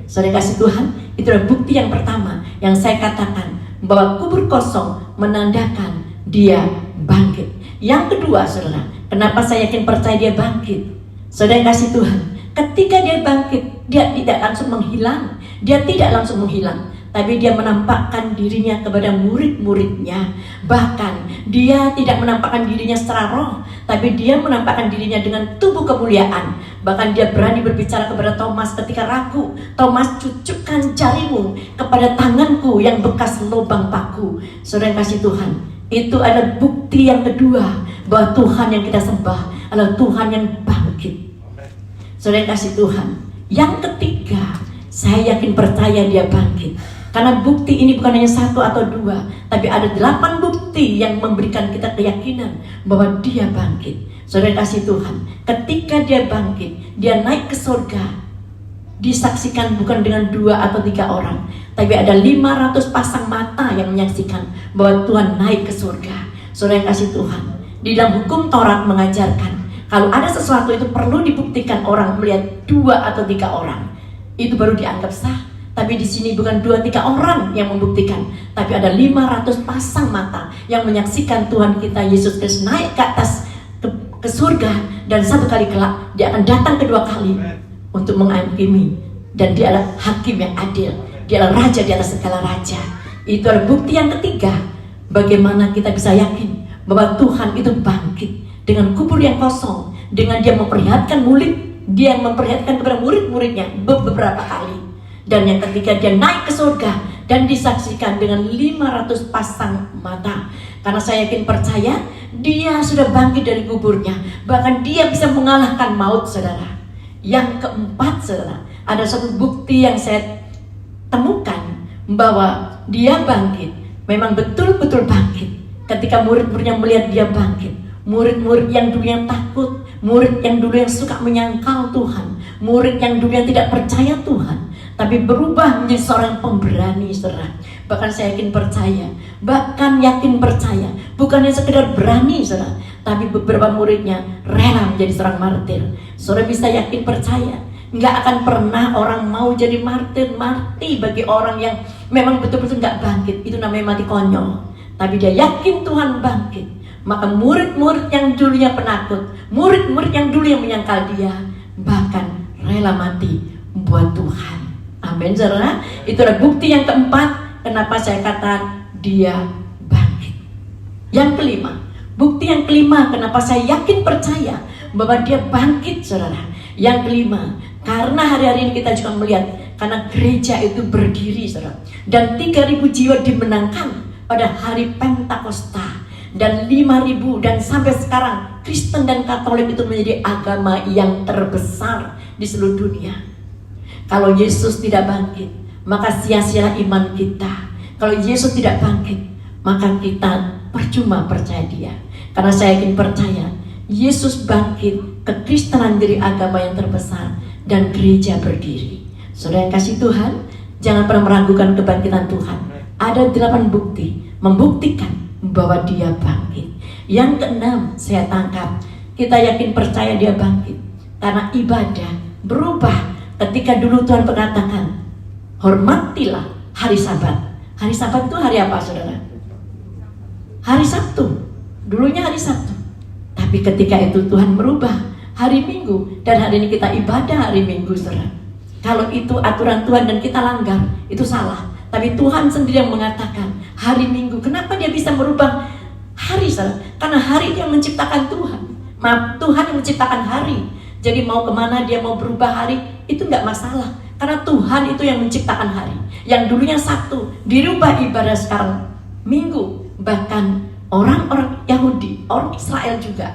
Saudara yang kasih Tuhan, itu adalah bukti yang pertama yang saya katakan, bahwa kubur kosong menandakan dia bangkit. Yang kedua, saudara, kenapa saya yakin percaya dia bangkit? Saudara yang kasih Tuhan, ketika dia bangkit, dia tidak langsung menghilang. Dia tidak langsung menghilang, tapi dia menampakkan dirinya kepada murid-muridnya. Bahkan dia tidak menampakkan dirinya secara roh, tapi dia menampakkan dirinya dengan tubuh kemuliaan. Bahkan dia berani berbicara kepada Thomas ketika ragu, Thomas, cucukkan jarimu kepada tanganku yang bekas lubang paku. Saudara yang kasih Tuhan, itu adalah bukti yang kedua bahwa Tuhan yang kita sembah adalah Tuhan yang bangkit. Saudara yang kasih Tuhan, yang ketiga, saya yakin percaya dia bangkit. Karena bukti ini bukan hanya 1 atau 2, tapi ada 8 bukti yang memberikan kita keyakinan bahwa dia bangkit. Saudara kasih Tuhan, ketika dia bangkit, dia naik ke surga, disaksikan bukan dengan 2 atau 3 orang, tapi ada 500 pasang mata yang menyaksikan bahwa Tuhan naik ke surga. Saudara kasih Tuhan, di dalam hukum Taurat mengajarkan, kalau ada sesuatu itu perlu dibuktikan orang melihat 2 atau 3 orang, itu baru dianggap sah. Tapi di sini bukan 2-3 orang yang membuktikan, tapi ada 500 pasang mata yang menyaksikan Tuhan kita Yesus Kristus naik ke atas ke surga, dan satu kali kelak dia akan datang kedua kali untuk menghakimi, dan dia adalah hakim yang adil. Dia adalah raja di atas segala raja. Itu adalah bukti yang ketiga. Bagaimana kita bisa yakin bahwa Tuhan itu bangkit dengan kubur yang kosong, dengan dia memperlihatkan dia memperlihatkan kepada murid-muridnya beberapa kali. Dan yang ketiga, dia naik ke surga dan disaksikan dengan 500 pasang mata. Karena saya yakin percaya dia sudah bangkit dari kuburnya. Bahkan dia bisa mengalahkan maut, saudara. Yang keempat, saudara, ada satu bukti yang saya temukan bahwa dia bangkit. Memang betul-betul bangkit. Ketika murid-muridnya melihat dia bangkit, murid-murid yang dulu yang takut, murid yang dulu yang suka menyangkal Tuhan, murid yang dulu yang tidak percaya Tuhan, tapi berubah menjadi seorang pemberani, saudara. Bahkan saya yakin percaya, bukannya sekedar berani, saudara, tapi beberapa muridnya rela menjadi seorang martir. Saudara bisa yakin percaya, nggak akan pernah orang mau jadi martir, mati bagi orang yang memang betul-betul nggak bangkit. Itu namanya mati konyol. Tapi dia yakin Tuhan bangkit, maka murid-murid yang dulunya penakut, murid-murid yang dulu yang menyangkal dia, bahkan rela mati buat Tuhan. Amin, saudara. Itu adalah bukti yang keempat kenapa saya kata dia bangkit. Yang kelima, bukti yang kelima kenapa saya yakin percaya bahwa dia bangkit, saudara. Yang kelima, karena hari-hari ini kita juga melihat, karena gereja itu berdiri, saudara, dan 3.000 jiwa dimenangkan pada hari Pentakosta, dan 5.000, dan sampai sekarang Kristen dan Katolik itu menjadi agama yang terbesar di seluruh dunia. Kalau Yesus tidak bangkit, maka sia-sia iman kita. Kalau Yesus tidak bangkit, maka kita percuma percaya dia. Karena saya yakin percaya, Yesus bangkit, kekristenan menjadi agama yang terbesar, dan gereja berdiri. Saudara yang kasih Tuhan, jangan pernah meragukan kebangkitan Tuhan. Ada 8 bukti membuktikan bahwa dia bangkit. Yang keenam, saya tangkap, kita yakin percaya dia bangkit karena ibadah berubah. Ketika dulu Tuhan mengatakan, hormatilah hari Sabat. Hari Sabat itu hari apa, saudara? Hari Sabtu. Dulunya hari Sabtu. Tapi ketika itu Tuhan merubah hari Minggu, dan hari ini kita ibadah hari Minggu, saudara. Kalau itu aturan Tuhan dan kita langgar, itu salah. Tapi Tuhan sendiri yang mengatakan hari Minggu. Kenapa dia bisa merubah hari, saudara? Karena hari dia menciptakan Tuhan. Maaf, Tuhan yang menciptakan hari. Jadi mau kemana dia mau berubah hari, itu nggak masalah. Karena Tuhan itu yang menciptakan hari. Yang dulunya Sabtu, dirubah ibadah sekarang Minggu. Bahkan orang-orang Yahudi, orang Israel juga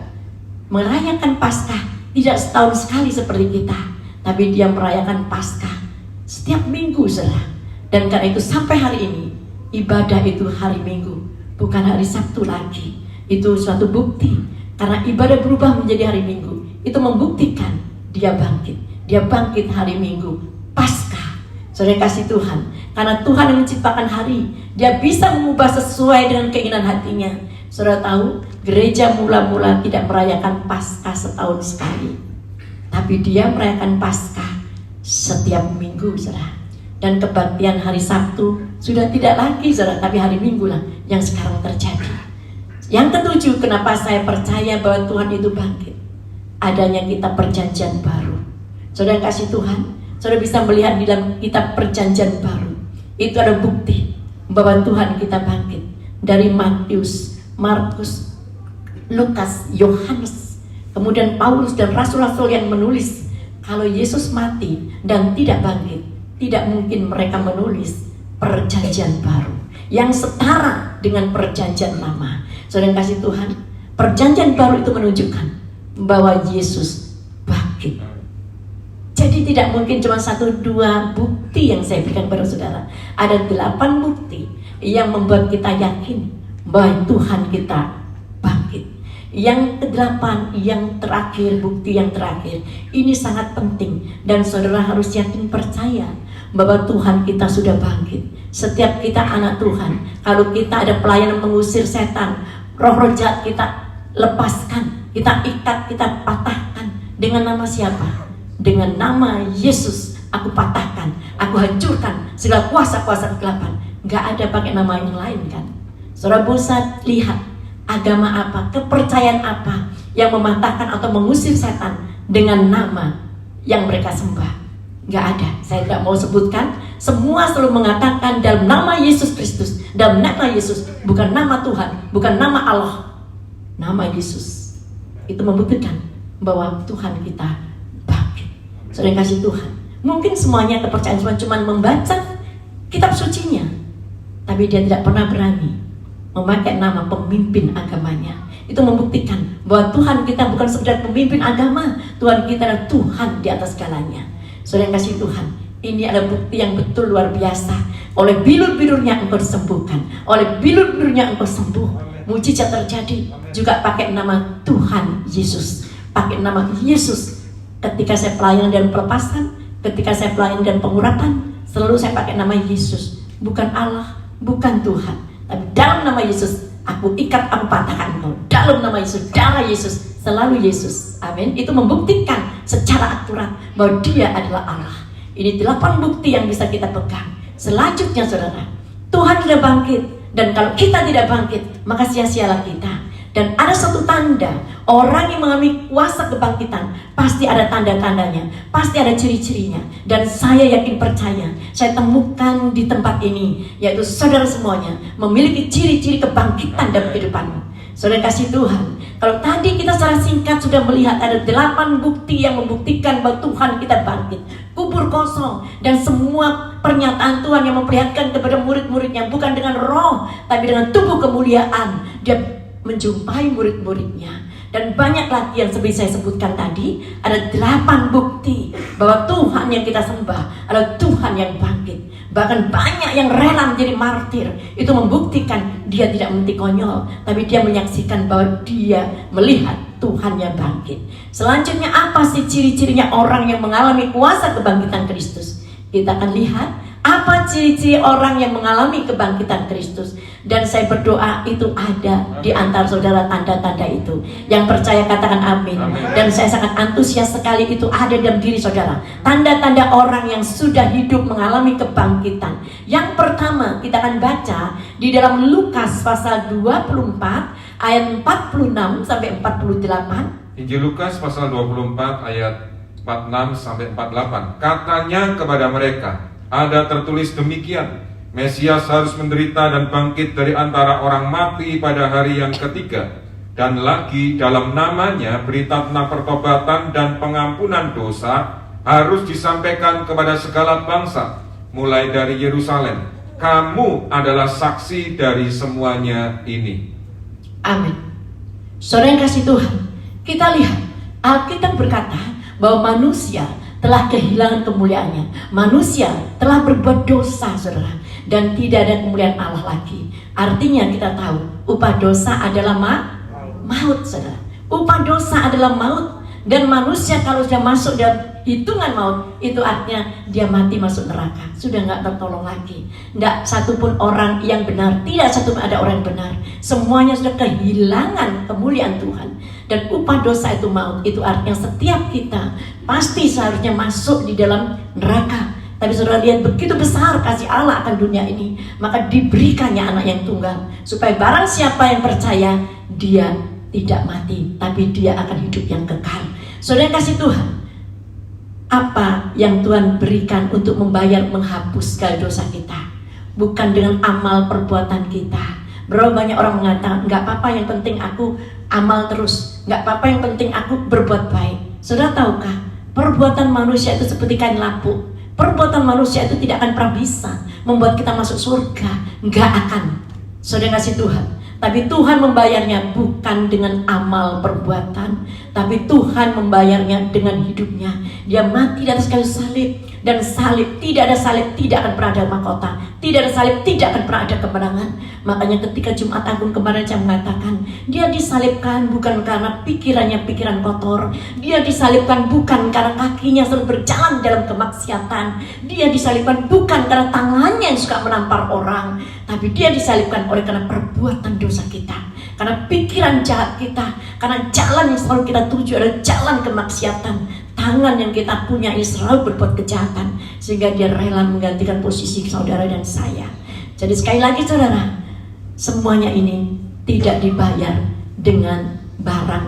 merayakan Paskah tidak setahun sekali seperti kita, tapi dia merayakan Paskah setiap minggu, saudara. Dan karena itu sampai hari ini ibadah itu hari Minggu, bukan hari Sabtu lagi. Itu suatu bukti. Karena ibadah berubah menjadi hari Minggu, itu membuktikan dia bangkit. Dia bangkit hari Minggu, Paskah. Saudara kasih Tuhan, karena Tuhan yang menciptakan hari, dia bisa mengubah sesuai dengan keinginan hatinya. Saudara tahu, gereja mula-mula tidak merayakan Paskah setahun sekali, tapi dia merayakan Paskah setiap minggu, saudara. Dan kebaktian hari Sabtu sudah tidak lagi, saudara, tapi hari Minggu lah yang sekarang terjadi. Yang ketujuh, kenapa saya percaya bahwa Tuhan itu bangkit? Adanya kitab perjanjian baru. Saudara kasih Tuhan, saudara bisa melihat di dalam kitab perjanjian baru. Itu ada bukti bahwa Tuhan kita bangkit. Dari Matius, Markus, Lukas, Yohanes, kemudian Paulus dan rasul-rasul yang menulis kalau Yesus mati dan tidak bangkit, tidak mungkin mereka menulis perjanjian baru yang setara dengan perjanjian lama. Saudara kasih Tuhan, perjanjian baru itu menunjukkan bahwa Yesus bangkit. Jadi tidak mungkin cuma 1-2 bukti yang saya berikan kepada saudara. Ada 8 bukti yang membuat kita yakin bahwa Tuhan kita bangkit. Yang ke-8, yang terakhir, bukti yang terakhir, ini sangat penting dan saudara harus yakin percaya bahwa Tuhan kita sudah bangkit. Setiap kita anak Tuhan, kalau kita ada pelayanan mengusir setan, roh-roh jahat kita lepaskan, kita ikat, kita patahkan. Dengan nama siapa? Dengan nama Yesus. Aku patahkan, aku hancurkan segala kuasa-kuasa kegelapan. Gak ada pakai nama yang lain kan? Saudara bisa lihat agama apa, kepercayaan apa yang mematahkan atau mengusir setan dengan nama yang mereka sembah. Gak ada, saya tidak mau sebutkan. Semua selalu mengatakan dalam nama Yesus Kristus, dalam nama Yesus, bukan nama Tuhan, bukan nama Allah, nama Yesus. Itu membuktikan bahwa Tuhan kita bangkit. Saudara kasih Tuhan, mungkin semuanya kepercayaan cuma membaca kitab sucinya, tapi dia tidak pernah berani memakai nama pemimpin agamanya. Itu membuktikan bahwa Tuhan kita bukan sekedar pemimpin agama, Tuhan kita adalah Tuhan di atas segalanya. Saudara yang kasih Tuhan, ini adalah bukti yang betul luar biasa. Oleh bilur-bilurnya engkau disembuhkan, oleh bilur-bilurnya engkau sembuh. Mujizat terjadi juga pakai nama Tuhan Yesus, pakai nama Yesus. Ketika saya pelayanan dan pelepasan, ketika saya pelayanan dan pengurapan, selalu saya pakai nama Yesus. Bukan Allah, bukan Tuhan, tapi dalam nama Yesus aku ikat, aku patahkan engkau. Dalam nama Yesus, darah Yesus, selalu Yesus. Amin. Itu membuktikan secara akurat bahwa dia adalah Allah. Ini 8 bukti yang bisa kita pegang. Selanjutnya saudara, Tuhan sudah bangkit. Dan kalau kita tidak bangkit, maka sia-sialah kita. Dan ada satu tanda, orang yang mengalami kuasa kebangkitan pasti ada tanda-tandanya, pasti ada ciri-cirinya. Dan saya yakin percaya, saya temukan di tempat ini, yaitu saudara semuanya memiliki ciri-ciri kebangkitan dalam kehidupanmu. Saudara kasih Tuhan, kalau tadi kita secara singkat sudah melihat ada 8 bukti yang membuktikan bahwa Tuhan kita bangkit. Kubur kosong dan semua pernyataan Tuhan yang memperlihatkan kepada murid-muridnya bukan dengan roh, tapi dengan tubuh kemuliaan. Dia menjumpai murid-muridnya. Dan banyak lagi yang seperti saya sebutkan tadi, ada 8 bukti bahwa Tuhan yang kita sembah adalah Tuhan yang bangkit. Bahkan banyak yang rela menjadi martir. Itu membuktikan dia tidak mati konyol, tapi dia menyaksikan bahwa dia melihat Tuhan yang bangkit. Selanjutnya apa sih ciri-cirinya orang yang mengalami kuasa kebangkitan Kristus? Kita akan lihat apa ciri-ciri orang yang mengalami kebangkitan Kristus. Dan saya berdoa itu ada di antara saudara tanda-tanda itu. Yang percaya katakan amin. Dan saya sangat antusias sekali itu ada dalam diri saudara. Tanda-tanda orang yang sudah hidup mengalami kebangkitan. Yang pertama kita akan baca di dalam Lukas pasal 24 ayat 46 sampai 48. Injil Lukas pasal 24 ayat 46 sampai 48. Katanya kepada mereka, ada tertulis demikian, Mesias harus menderita dan bangkit dari antara orang mati pada hari yang ketiga. Dan lagi dalam namanya berita tentang pertobatan dan pengampunan dosa harus disampaikan kepada segala bangsa, mulai dari Yerusalem. Kamu adalah saksi dari semuanya ini. Amin. Saudara yang kasih Tuhan, kita lihat Alkitab berkata bahwa manusia telah kehilangan kemuliaannya. Manusia telah berbuat dosa, saudara, dan tidak ada kemuliaan Allah lagi. Artinya kita tahu upah dosa adalah maut, saudara. Upah dosa adalah maut. Dan manusia kalau sudah masuk dalam hitungan maut, itu artinya dia mati masuk neraka. Sudah nggak tertolong lagi. Tidak satupun orang yang benar, tidak satupun ada orang yang benar. Semuanya sudah kehilangan kemuliaan Tuhan. Dan upah dosa itu maut. Itu artinya setiap kita pasti seharusnya masuk di dalam neraka. Tapi saudara lihat begitu besar kasih Allah akan dunia ini, maka diberikannya anak yang tunggal, supaya barang siapa yang percaya, dia tidak mati, tapi dia akan hidup yang kekal. Saudara kasih Tuhan, apa yang Tuhan berikan untuk membayar menghapus segala dosa kita? Bukan dengan amal perbuatan kita. Berapa banyak orang mengatakan, nggak apa-apa, yang penting aku amal terus, nggak apa-apa, yang penting aku berbuat baik. Saudara tahukah, perbuatan manusia itu seperti kain lapuk. Perbuatan manusia itu tidak akan pernah bisa membuat kita masuk surga. Nggak akan. Saudara kasih Tuhan, tapi Tuhan membayarnya bukan dengan amal perbuatan, tapi Tuhan membayarnya dengan hidupnya. Dia mati di atas kayu salib, dan salib, tidak ada salib tidak akan pernah ada mahkota, tidak ada salib tidak akan pernah ada kemenangan. Makanya ketika Jumat Agung kemarin saya mengatakan, dia disalibkan bukan karena pikirannya pikiran kotor, dia disalibkan bukan karena kakinya selalu berjalan dalam kemaksiatan, dia disalibkan bukan karena tangannya yang suka menampar orang, tapi dia disalibkan oleh karena perbuatan dosa kita, karena pikiran jahat kita, karena jalan yang selalu kita tuju adalah jalan kemaksiatan. Tangan yang kita punya ini selalu berbuat kejahatan, sehingga dia rela menggantikan posisi saudara dan saya. Jadi sekali lagi saudara, semuanya ini tidak dibayar dengan barang,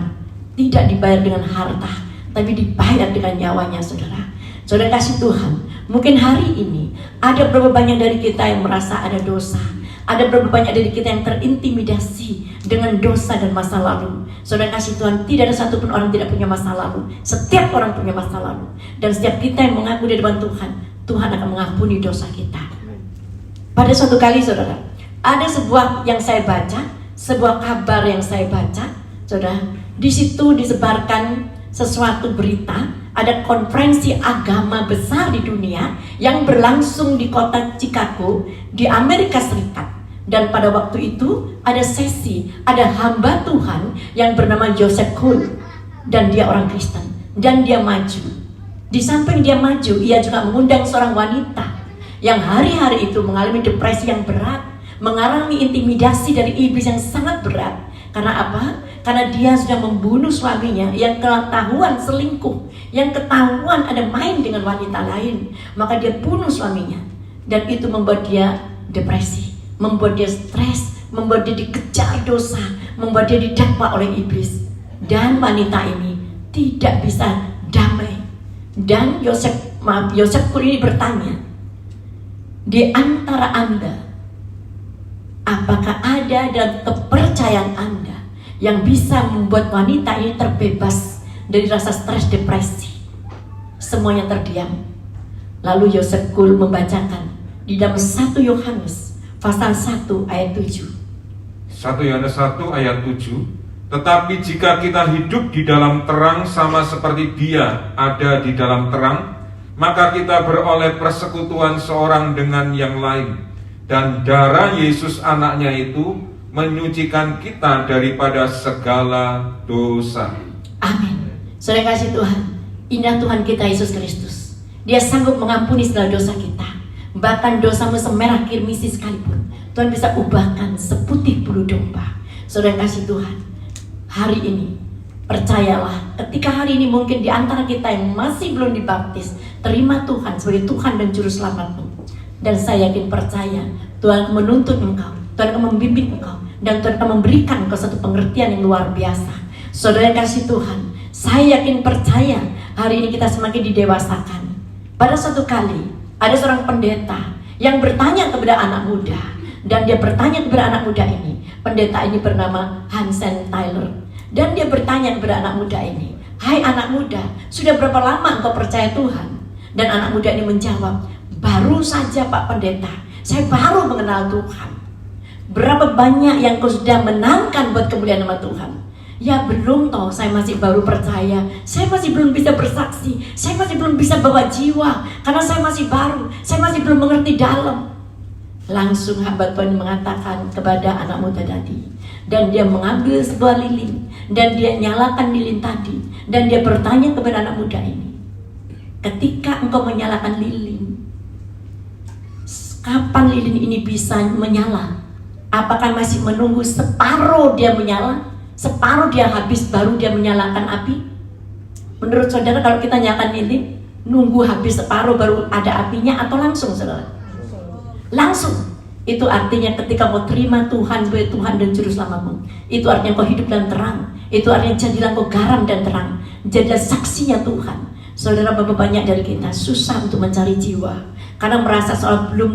tidak dibayar dengan harta, tapi dibayar dengan nyawanya saudara. Saudara kasih Tuhan, mungkin hari ini ada berapa banyak dari kita yang merasa ada dosa, ada berapa banyak dari kita yang terintimidasi dengan dosa dan masa lalu. Saudara kasih Tuhan, tidak ada satupun orang tidak punya masa lalu. Setiap orang punya masa lalu. Dan setiap kita yang mengaku di depan Tuhan, Tuhan akan mengampuni dosa kita. Pada suatu kali saudara, ada sebuah yang saya baca, sebuah kabar yang saya baca, saudara. Di situ disebarkan sesuatu berita, ada konferensi agama besar di dunia yang berlangsung di kota Chicago di Amerika Serikat. Dan pada waktu itu ada sesi, ada hamba Tuhan yang bernama Joseph Cole, dan dia orang Kristen, dan dia maju. Di samping dia maju, ia juga mengundang seorang wanita yang hari-hari itu mengalami depresi yang berat, mengalami intimidasi dari iblis yang sangat berat. Karena apa? Karena dia sudah membunuh suaminya yang ketahuan selingkuh, yang ketahuan ada main dengan wanita lain, maka dia bunuh suaminya. Dan itu membuat dia depresi, membuat dia stres, membuat dia dikejar dosa, membuat dia didakwa oleh iblis. Dan wanita ini tidak bisa damai. Dan Yosef Kul ini bertanya, di antara Anda, apakah ada dalam kepercayaan Anda yang bisa membuat wanita ini terbebas dari rasa stres depresi? Semuanya terdiam. Lalu Yosef Kul membacakan di dalam 1 Yohanes pasal 1 ayat 7. 1 Yohanes 1 ayat 7. Tetapi jika kita hidup di dalam terang sama seperti Dia ada di dalam terang, maka kita beroleh persekutuan seorang dengan yang lain, dan darah Yesus anaknya itu menyucikan kita daripada segala dosa. Amin. Saudara kasih Tuhan, indah Tuhan kita Yesus Kristus. Dia sanggup mengampuni segala dosa kita. Bahkan dosamu semerah kirmisi sekalipun, Tuhan bisa ubahkan seputih bulu domba. Saudara kasih Tuhan, hari ini percayalah, ketika hari ini mungkin di antara kita yang masih belum dibaptis, terima Tuhan sebagai Tuhan dan Juru Selamatmu. Dan saya yakin percaya Tuhan akan menuntun engkau, Tuhan akan membimbing engkau, dan Tuhan akan memberikan engkau satu pengertian yang luar biasa. Saudara kasih Tuhan, saya yakin percaya hari ini kita semakin didewasakan. Pada suatu kali ada seorang pendeta yang bertanya kepada anak muda, dan dia bertanya kepada anak muda ini. Pendeta ini bernama Hansen Tyler, dan dia bertanya kepada anak muda ini, "Hai anak muda, sudah berapa lama engkau percaya Tuhan?" Dan anak muda ini menjawab, "Baru saja Pak Pendeta, saya baru mengenal Tuhan." "Berapa banyak yang kau sudah menangkan buat kemuliaan nama Tuhan?" "Ya belum toh, saya masih baru percaya, saya masih belum bisa bersaksi, saya masih belum bisa bawa jiwa, karena saya masih baru, saya masih belum mengerti dalam." Langsung hamba Tuhan mengatakan kepada anak muda tadi, dan dia mengambil sebuah lilin, dan dia nyalakan lilin tadi, dan dia bertanya kepada anak muda ini, "Ketika engkau menyalakan lilin, kapan lilin ini bisa menyala? Apakah masih menunggu separuh dia menyala? Separuh dia habis baru dia menyalakan api?" Menurut saudara, kalau kita nyalakan lilin, nunggu habis separuh baru ada apinya atau langsung, saudara? Langsung. Itu artinya ketika kau terima Tuhan sebagai Tuhan dan Juru Selamatmu, itu artinya kau hidup dan terang. Itu artinya jadilah kau garam dan terang, jadilah saksinya Tuhan. Saudara, berapa banyak dari kita susah untuk mencari jiwa karena merasa seolah belum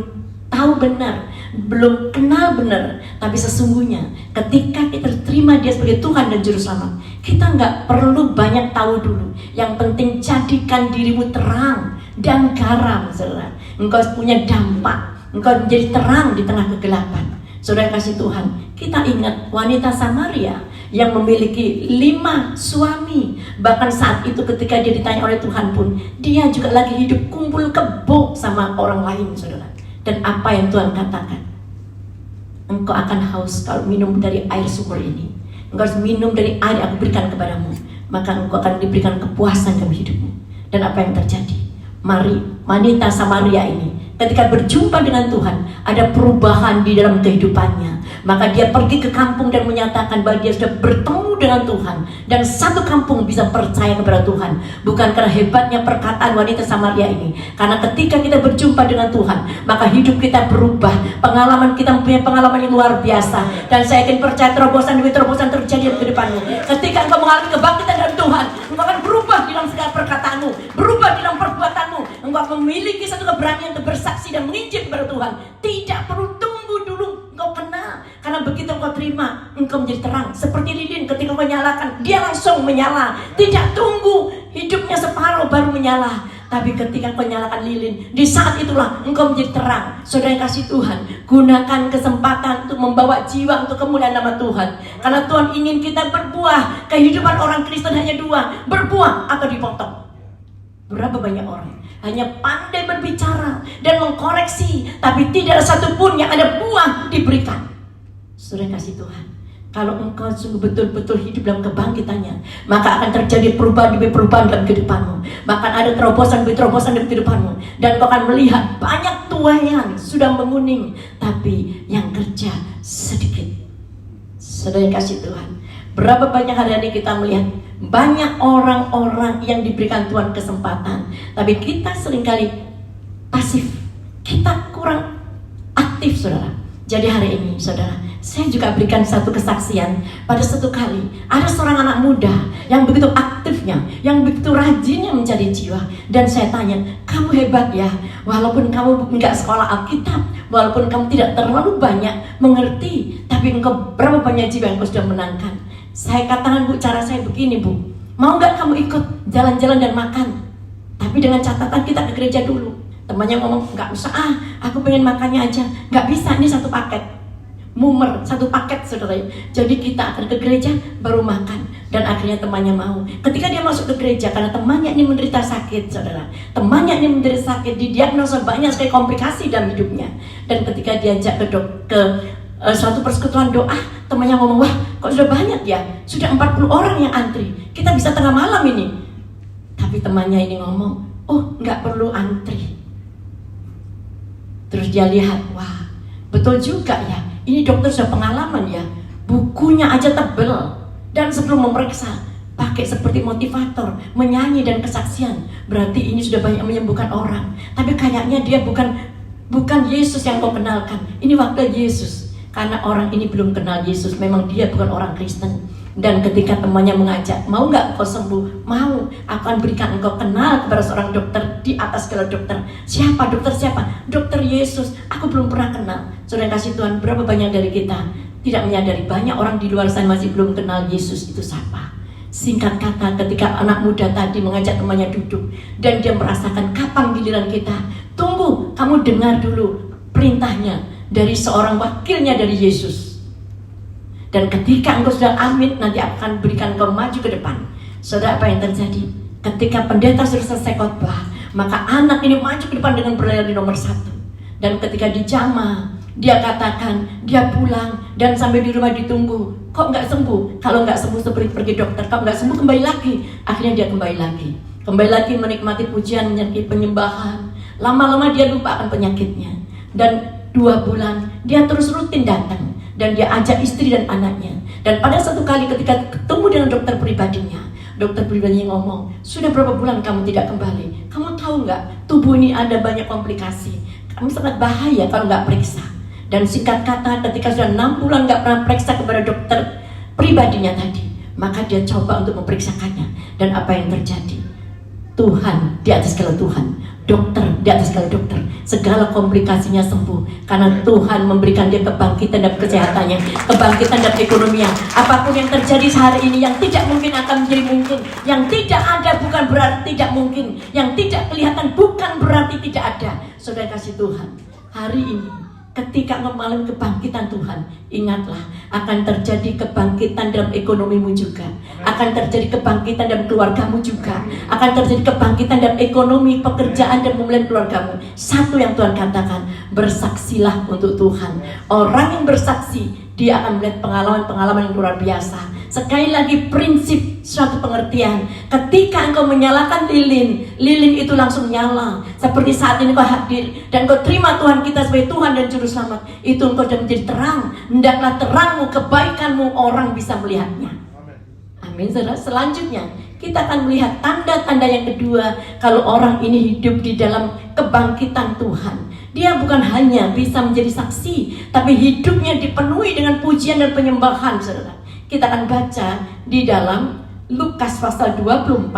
tahu benar, belum kenal benar. Tapi sesungguhnya ketika kita terima Dia sebagai Tuhan dan Juru Selamat, kita nggak perlu banyak tahu dulu. Yang penting jadikan dirimu terang dan garam, saudara. Engkau punya dampak, engkau menjadi terang di tengah kegelapan. Saudara kasih Tuhan, kita ingat wanita Samaria yang memiliki 5 suami. Bahkan saat itu ketika dia ditanya oleh Tuhan pun, dia juga lagi hidup kumpul kebo sama orang lain, saudara. Dan apa yang Tuhan katakan? Engkau akan haus kalau minum dari air sumber ini. Engkau harus minum dari air yang aku berikan kepadamu, maka engkau akan diberikan kepuasan dalam hidupmu. Dan apa yang terjadi? Mari, wanita Samaria ini ketika berjumpa dengan Tuhan, ada perubahan di dalam kehidupannya. Maka dia pergi ke kampung dan menyatakan bahwa dia sudah bertemu dengan Tuhan, dan satu kampung bisa percaya kepada Tuhan. Bukan karena hebatnya perkataan wanita Samaria ini, karena ketika kita berjumpa dengan Tuhan, maka hidup kita berubah. Pengalaman kita mempunyai pengalaman yang luar biasa. Dan saya yakin percaya terobosan demi terobosan terjadi di kehidupanmu. Ketika engkau mengalami kebangkitan dari Tuhan, engkau akan berubah di dalam segala perkataanmu, berubah di dalam perbuatanmu. Engkau akan memiliki satu keberanian untuk bersaksi dan menginjil kepada Tuhan. Tidak perlu tunggu dulu engkau kenal, karena begitu engkau terima, engkau menjadi terang. Seperti lilin, ketika engkau nyalakan, dia langsung menyala. Tidak tunggu hidupnya separuh baru menyala, tapi ketika engkau nyalakan lilin, di saat itulah engkau menjadi terang. Saudara yang kasih Tuhan, gunakan kesempatan untuk membawa jiwa untuk kemuliaan nama Tuhan. Karena Tuhan ingin kita berbuah. Kehidupan orang Kristen hanya 2, berbuah atau dipotong. Berapa banyak orang hanya pandai berbicara dan mengkoreksi, tapi tidak ada satupun yang ada buah diberikan. Saudara kasih Tuhan, kalau engkau sungguh betul-betul hidup dalam kebangkitannya, maka akan terjadi perubahan demi perubahan dalam kehidupanmu. Bahkan ada terobosan demi terobosan dalam kehidupanmu, dan kau akan melihat banyak tuayan sudah menguning, tapi yang kerja sedikit. Saudara kasih Tuhan, berapa banyak hari ini kita melihat banyak orang-orang yang diberikan Tuhan kesempatan, tapi kita seringkali pasif, kita kurang aktif, saudara. Jadi hari ini, saudara, saya juga berikan satu kesaksian. Pada satu kali, ada seorang anak muda yang begitu aktifnya, yang begitu rajinnya mencari jiwa. Dan saya tanya, kamu hebat ya, walaupun kamu nggak sekolah Alkitab, walaupun kamu tidak terlalu banyak mengerti, tapi engkau berapa banyak jiwa yang kau sudah menangkan. Saya katakan, Bu, cara saya begini, Bu, mau nggak kamu ikut jalan-jalan dan makan, tapi dengan catatan kita ke gereja dulu. Temannya ngomong, nggak usah, aku pengen makannya aja. Nggak bisa, ini satu paket, mumer, satu paket, saudara. Jadi kita akan ke gereja baru makan. Dan akhirnya temannya mau. Ketika dia masuk ke gereja, karena temannya ini menderita sakit, saudara, temannya ini menderita sakit, didiagnosa banyak sekali komplikasi dalam hidupnya. Dan ketika diajak ke suatu persekutuan doa, temannya ngomong, wah kok sudah banyak ya, sudah 40 orang yang antri, kita bisa tengah malam ini. Tapi temannya ini ngomong, oh nggak perlu antri. Terus dia lihat, wah betul juga ya, ini dokter sudah pengalaman ya, bukunya aja tebel, dan sebelum memeriksa pakai seperti motivator, menyanyi dan kesaksian, berarti ini sudah banyak menyembuhkan orang. Tapi kayaknya dia bukan Yesus yang kau kenalkan, ini wakil Yesus. Karena orang ini belum kenal Yesus, memang dia bukan orang Kristen. Dan ketika temannya mengajak, mau nggak engkau sembuh? Mau, aku akan berikan engkau kenal kepada seorang dokter di atas segala dokter. Siapa? Dokter siapa? Dokter Yesus. Aku belum pernah kenal. Saudara kasih Tuhan, berapa banyak dari kita tidak menyadari, banyak orang di luar sana masih belum kenal Yesus itu siapa. Singkat kata, ketika anak muda tadi mengajak temannya duduk dan dia merasakan kapan giliran kita, tunggu, kamu dengar dulu perintahnya dari seorang wakilnya dari Yesus. Dan ketika engkau sudah amin, nanti akan berikan engkau maju ke depan. Saudara, apa yang terjadi? Ketika pendeta sudah selesai khotbah, maka anak ini maju ke depan dengan berlari di nomor 1. Dan ketika dijamah, dia katakan, dia pulang dan sampai di rumah ditunggu. Kok nggak sembuh? Kalau nggak sembuh seperti pergi dokter. Kalau nggak sembuh kembali lagi. Akhirnya dia kembali lagi. Kembali lagi menikmati pujian, menikmati penyembahan. Lama-lama dia lupa akan penyakitnya. Dan 2 bulan dia terus rutin datang. Dan dia ajak istri dan anaknya. Dan pada satu kali ketika ketemu dengan dokter pribadinya, dokter pribadinya ngomong, sudah berapa bulan kamu tidak kembali? Kamu tahu nggak, tubuh ini ada banyak komplikasi. Kamu sangat bahaya kalau nggak periksa. Dan singkat kata, ketika sudah 6 bulan nggak pernah periksa kepada dokter pribadinya tadi, maka dia coba untuk memeriksakannya. Dan apa yang terjadi? Tuhan di atas segala Tuhan, dokter di atas segala dokter, segala komplikasinya sembuh karena Tuhan memberikan dia kebangkitan dan kesehatannya, kebangkitan dan ekonominya. Apapun yang terjadi hari ini yang tidak mungkin akan menjadi mungkin, yang tidak ada bukan berarti tidak mungkin, yang tidak kelihatan bukan berarti tidak ada. Saudara kasih Tuhan, hari ini ketika mengalami kebangkitan Tuhan, ingatlah akan terjadi kebangkitan dalam ekonomimu juga, akan terjadi kebangkitan dalam keluargamu juga, akan terjadi kebangkitan dalam ekonomi, pekerjaan dan pemulihan keluargamu. Satu yang Tuhan katakan, bersaksilah untuk Tuhan. Orang yang bersaksi, dia akan melihat pengalaman-pengalaman yang luar biasa. Sekali lagi prinsip suatu pengertian, ketika engkau menyalakan lilin, lilin itu langsung nyala. Seperti saat ini kau hadir dan kau terima Tuhan kita sebagai Tuhan dan Juru Selamat, itu engkau sudah menjadi terang. Hendaklah terangmu, kebaikanmu orang bisa melihatnya. Amin. Selanjutnya kita akan melihat tanda-tanda yang kedua. Kalau orang ini hidup di dalam kebangkitan Tuhan, dia bukan hanya bisa menjadi saksi, tapi hidupnya dipenuhi dengan pujian dan penyembahan, saudara. Kita akan baca di dalam Lukas pasal 24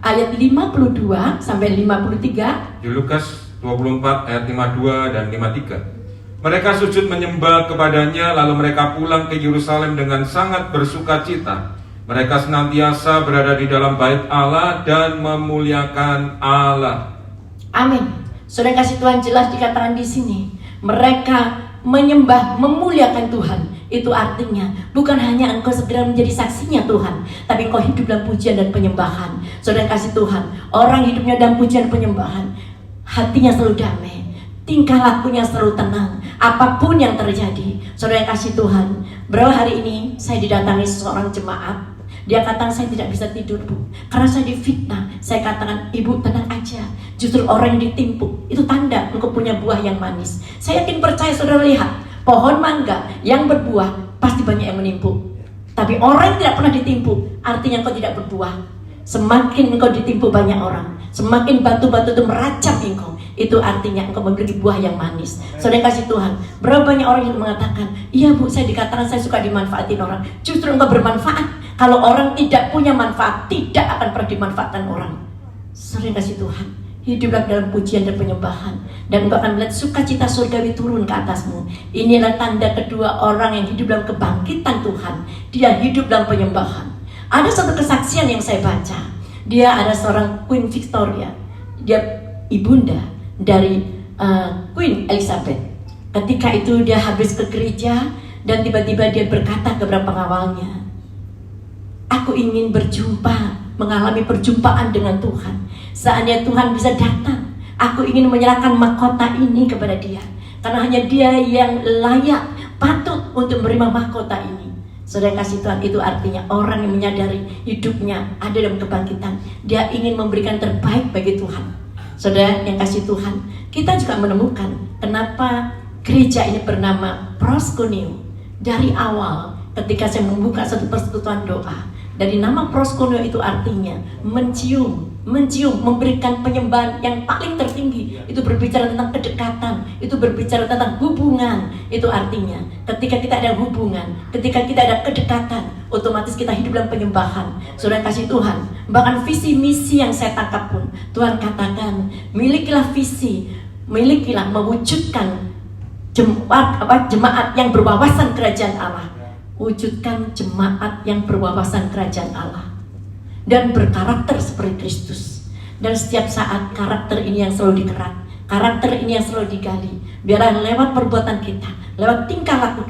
ayat 52 sampai 53. Di Lukas 24 ayat 52 dan 53. Mereka sujud menyembah kepadanya, lalu mereka pulang ke Yerusalem dengan sangat bersukacita. Mereka senantiasa berada di dalam bait Allah dan memuliakan Allah. Amin. Saudara kasih Tuhan, jelas dikatakan di sini, mereka menyembah, memuliakan Tuhan. Itu artinya bukan hanya engkau segera menjadi saksinya Tuhan, tapi engkau hidup dalam pujian dan penyembahan. Saudara kasih Tuhan, orang hidupnya dalam pujian dan penyembahan, hatinya selalu damai, tingkah lakunya selalu tenang, apapun yang terjadi. Saudara kasih Tuhan, berapa hari ini saya didatangi seorang jemaat. Dia katakan, saya tidak bisa tidur Bu, karena saya difitnah. Saya katakan, Ibu tenang aja, justru orang yang ditimpuk itu tanda engkau punya buah yang manis. Saya yakin percaya, saudara lihat pohon mangga yang berbuah pasti banyak yang menimpuk. Tapi orang yang tidak pernah ditimpuk, artinya engkau tidak berbuah. Semakin engkau ditimpuk banyak orang, semakin batu-batu itu meracap engkau, itu artinya engkau memiliki buah yang manis. Saudara kasih Tuhan, berapa banyak orang yang mengatakan, iya Bu, saya dikatakan saya suka dimanfaatin orang. Justru engkau bermanfaat. Kalau orang tidak punya manfaat, tidak akan pernah dimanfaatkan orang. Saudara kasih Tuhan, hiduplah dalam pujian dan penyembahan, dan engkau akan melihat sukacita surgawi turun ke atasmu. Inilah tanda kedua orang yang hidup dalam kebangkitan Tuhan. Dia hidup dalam penyembahan. Ada satu kesaksian yang saya baca. Dia ada seorang Queen Victoria. Dia ibunda dari Queen Elizabeth. Ketika itu dia habis ke gereja dan tiba-tiba dia berkata kepada pengawalnya, aku ingin berjumpa, mengalami perjumpaan dengan Tuhan. Seandainya Tuhan bisa datang, aku ingin menyerahkan mahkota ini kepada dia, karena hanya dia yang layak, patut untuk menerima mahkota ini. Saudara kasih Tuhan, itu artinya orang yang menyadari hidupnya ada dalam kebangkitan. Dia ingin memberikan terbaik bagi Tuhan. Saudara yang kasih Tuhan, kita juga menemukan kenapa gereja ini bernama Proskuneo. Dari awal ketika saya membuka satu persekutuan doa, dari nama Proskuneo itu artinya mencium mencium, memberikan penyembahan yang paling tertinggi. Itu berbicara tentang kedekatan, itu berbicara tentang hubungan. Itu artinya ketika kita ada hubungan, ketika kita ada kedekatan, otomatis kita hidup dalam penyembahan. Saudara kasih Tuhan, bahkan visi misi yang saya tangkap pun Tuhan katakan, milikilah visi, milikilah mewujudkan jemaat yang berwawasan kerajaan Allah. Wujudkan jemaat yang berwawasan kerajaan Allah dan berkarakter seperti Kristus. Dan setiap saat karakter ini yang selalu dikerat, karakter ini yang selalu digali. Biarlah lewat perbuatan kita, lewat tingkah laku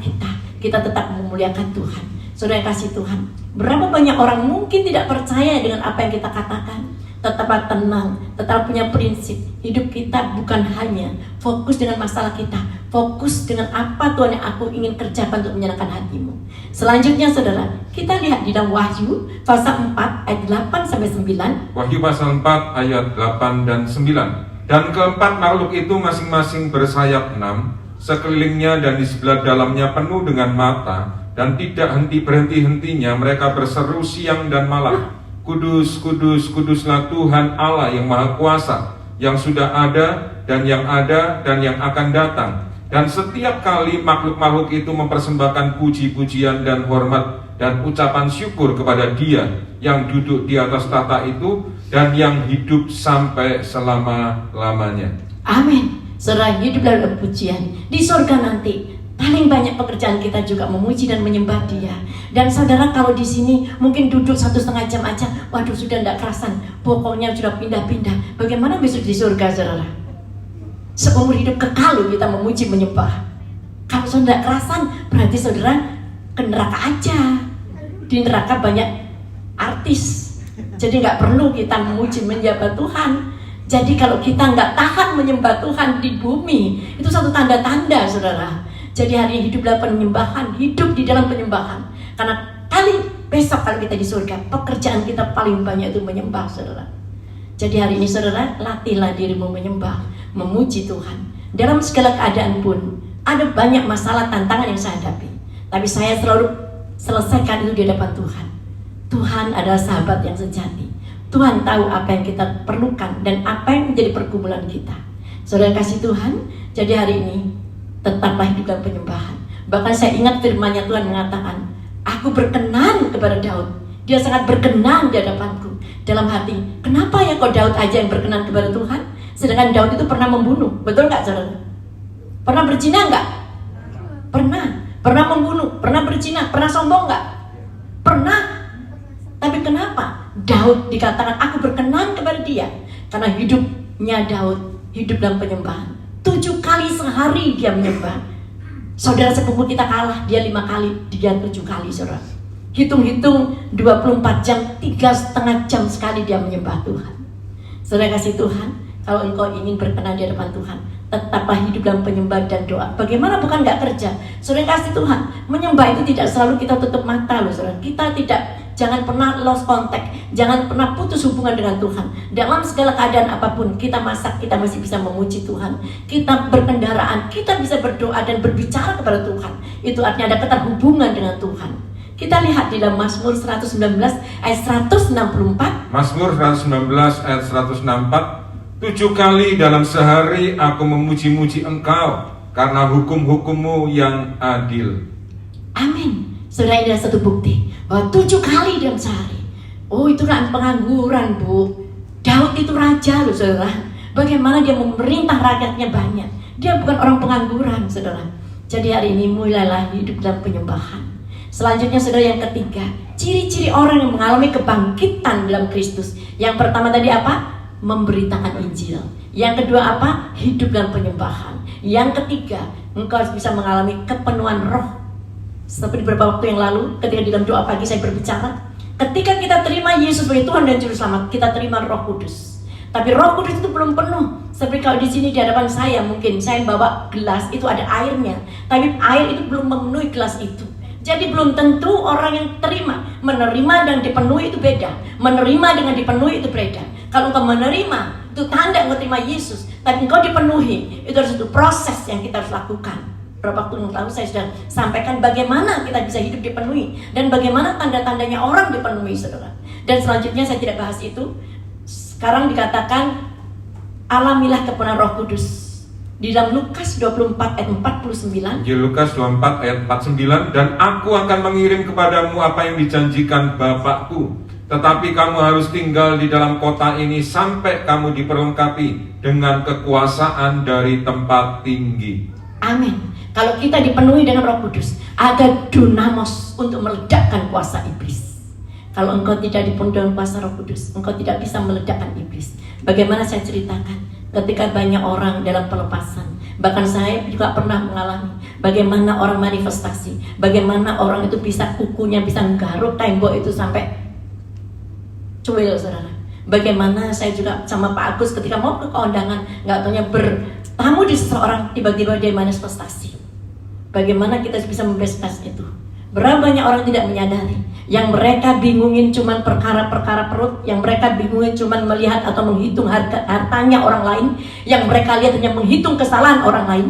kita tetap memuliakan Tuhan. Saudara yang kasih Tuhan, berapa banyak orang mungkin tidak percaya dengan apa yang kita katakan. Tetaplah tenang, tetap punya prinsip. Hidup kita bukan hanya fokus dengan masalah kita, fokus dengan apa Tuhan yang aku ingin kerjakan untuk menyenangkan hatimu. Selanjutnya saudara, kita lihat di dalam Wahyu pasal 4 ayat 8-9. Wahyu pasal 4 ayat 8 dan 9. Dan keempat makhluk itu masing-masing bersayap 6, sekelilingnya dan di sebelah dalamnya penuh dengan mata, dan tidak berhenti-hentinya mereka berseru siang dan malam, Kudus, kudus, kuduslah Tuhan Allah yang Maha Kuasa, yang sudah ada dan yang akan datang. Dan setiap kali makhluk-makhluk itu mempersembahkan puji-pujian dan hormat dan ucapan syukur kepada Dia yang duduk di atas tahta itu dan yang hidup sampai selama-lamanya. Amin. Saudara, hidup dalam pujian. Di surga nanti paling banyak pekerjaan kita juga memuji dan menyembah Dia. Dan saudara, kalau di sini mungkin duduk 1,5 jam aja, waduh sudah tidak kerasan, pokoknya sudah pindah-pindah. Bagaimana besok di surga, saudara? Seumur hidup kekal kita memuji menyembah. Kalau sudah tidak kerasan, berarti saudara ke neraka aja. Di neraka banyak artis, jadi nggak perlu kita memuji menyembah Tuhan. Jadi kalau kita nggak tahan menyembah Tuhan di bumi, itu satu tanda-tanda, saudara. Jadi hari ini hidup dalam penyembahan, hidup di dalam penyembahan. Karena besok kalau kita di surga, pekerjaan kita paling banyak itu menyembah, saudara. Jadi hari ini saudara, latihlah dirimu menyembah, memuji Tuhan. Dalam segala keadaan pun, ada banyak masalah, tantangan yang saya hadapi, tapi saya selalu selesaikan itu di hadapan Tuhan. Tuhan adalah sahabat yang sejati. Tuhan tahu apa yang kita perlukan dan apa yang menjadi pergumulan kita. Saudara kasih Tuhan, jadi hari ini tetaplah hidup dalam penyembahan. Bahkan saya ingat firman-Nya Tuhan mengatakan, aku berkenan kepada Daud. Dia sangat berkenan di hadapanku. Dalam hati, kenapa ya kok Daud aja yang berkenan kepada Tuhan? Sedangkan Daud itu pernah membunuh. Betul nggak, saudara? Pernah berzina nggak? Pernah. Pernah membunuh? Pernah berzina? Pernah sombong nggak? Pernah. Tapi kenapa Daud dikatakan aku berkenan kepada Dia? Karena hidupnya Daud hidup dalam penyembahan. 7 kali sehari dia menyembah. Saudara sepupu kita kalah, dia 5 kali, dia 7 kali, saudara. Hitung-hitung 24 jam, 3,5 jam sekali dia menyembah Tuhan. Saudara kasih Tuhan, kalau engkau ingin berkenan di hadapan Tuhan, tetaplah hidup dalam penyembahan dan doa. Bagaimana bukan gak kerja? Saudara kasih Tuhan, menyembah itu tidak selalu kita tutup mata loh, saudara. Kita jangan pernah lost contact, jangan pernah putus hubungan dengan Tuhan. Dalam segala keadaan apapun, kita masak, kita masih bisa memuji Tuhan. Kita berkendaraan, kita bisa berdoa dan berbicara kepada Tuhan. Itu artinya ada keterhubungan dengan Tuhan. Kita lihat di dalam Mazmur 119 ayat 164. Mazmur 119 ayat 164. 7 kali dalam sehari aku memuji-muji Engkau karena hukum-hukum-Mu yang adil. Amin. Saudara, ini adalah satu bukti bahwa 7 kali dalam sehari. Oh, itu kan pengangguran, Bu. Daud itu raja loh, saudara. Bagaimana dia memerintah rakyatnya banyak. Dia bukan orang pengangguran, saudara. Jadi hari ini mulailah hidup dalam penyembahan. Selanjutnya saudara, yang ketiga, ciri-ciri orang yang mengalami kebangkitan dalam Kristus. Yang pertama tadi apa? Memberitakan Injil. Yang kedua apa? Hidup dalam penyembahan. Yang ketiga, engkau harus bisa mengalami kepenuhan roh. Seperti beberapa waktu yang lalu, ketika di dalam doa pagi saya berbicara, ketika kita terima Yesus sebagai Tuhan dan Juru Selamat, kita terima Roh Kudus. Tapi Roh Kudus itu belum penuh. Seperti kalau di sini di hadapan saya, mungkin saya bawa gelas, itu ada airnya, tapi air itu belum memenuhi gelas itu. Jadi belum tentu orang yang terima. Menerima dan dipenuhi itu beda. Menerima dengan dipenuhi itu beda. Kalau engkau menerima, itu tanda engkau terima Yesus. Tapi engkau dipenuhi, itu adalah satu proses yang kita harus lakukan. Beberapa waktu yang lalu saya sudah sampaikan bagaimana kita bisa hidup dipenuhi. Dan bagaimana tanda-tandanya orang dipenuhi, saudara. Dan selanjutnya saya tidak bahas itu. Sekarang dikatakan alamilah kepenuhan Roh Kudus. Di dalam Lukas 24 ayat 49. Injil Lukas 24 ayat 49, dan aku akan mengirim kepadamu apa yang dijanjikan Bapakku, tetapi kamu harus tinggal di dalam kota ini sampai kamu diperlengkapi dengan kekuasaan dari tempat tinggi. Amin. Kalau kita dipenuhi dengan Roh Kudus, ada dunamos untuk meledakkan kuasa iblis. Kalau engkau tidak dipenuhi dengan kuasa Roh Kudus, engkau tidak bisa meledakkan iblis. Bagaimana saya ceritakan? Ketika banyak orang dalam pelepasan, bahkan saya juga pernah mengalami bagaimana orang manifestasi, bagaimana orang itu bisa kukunya bisa nggaruk tembok itu sampai cuil, saudara. Bagaimana saya juga sama Pak Agus ketika mau ke kondangan, nggak taunya bertamu di seseorang, tiba-tiba dia manifestasi. Bagaimana kita bisa membebaskan itu? Berapa banyak orang tidak menyadari, yang mereka bingungin cuman perkara-perkara perut, yang mereka bingungin cuman melihat atau menghitung hartanya orang lain, yang mereka lihat hanya menghitung kesalahan orang lain,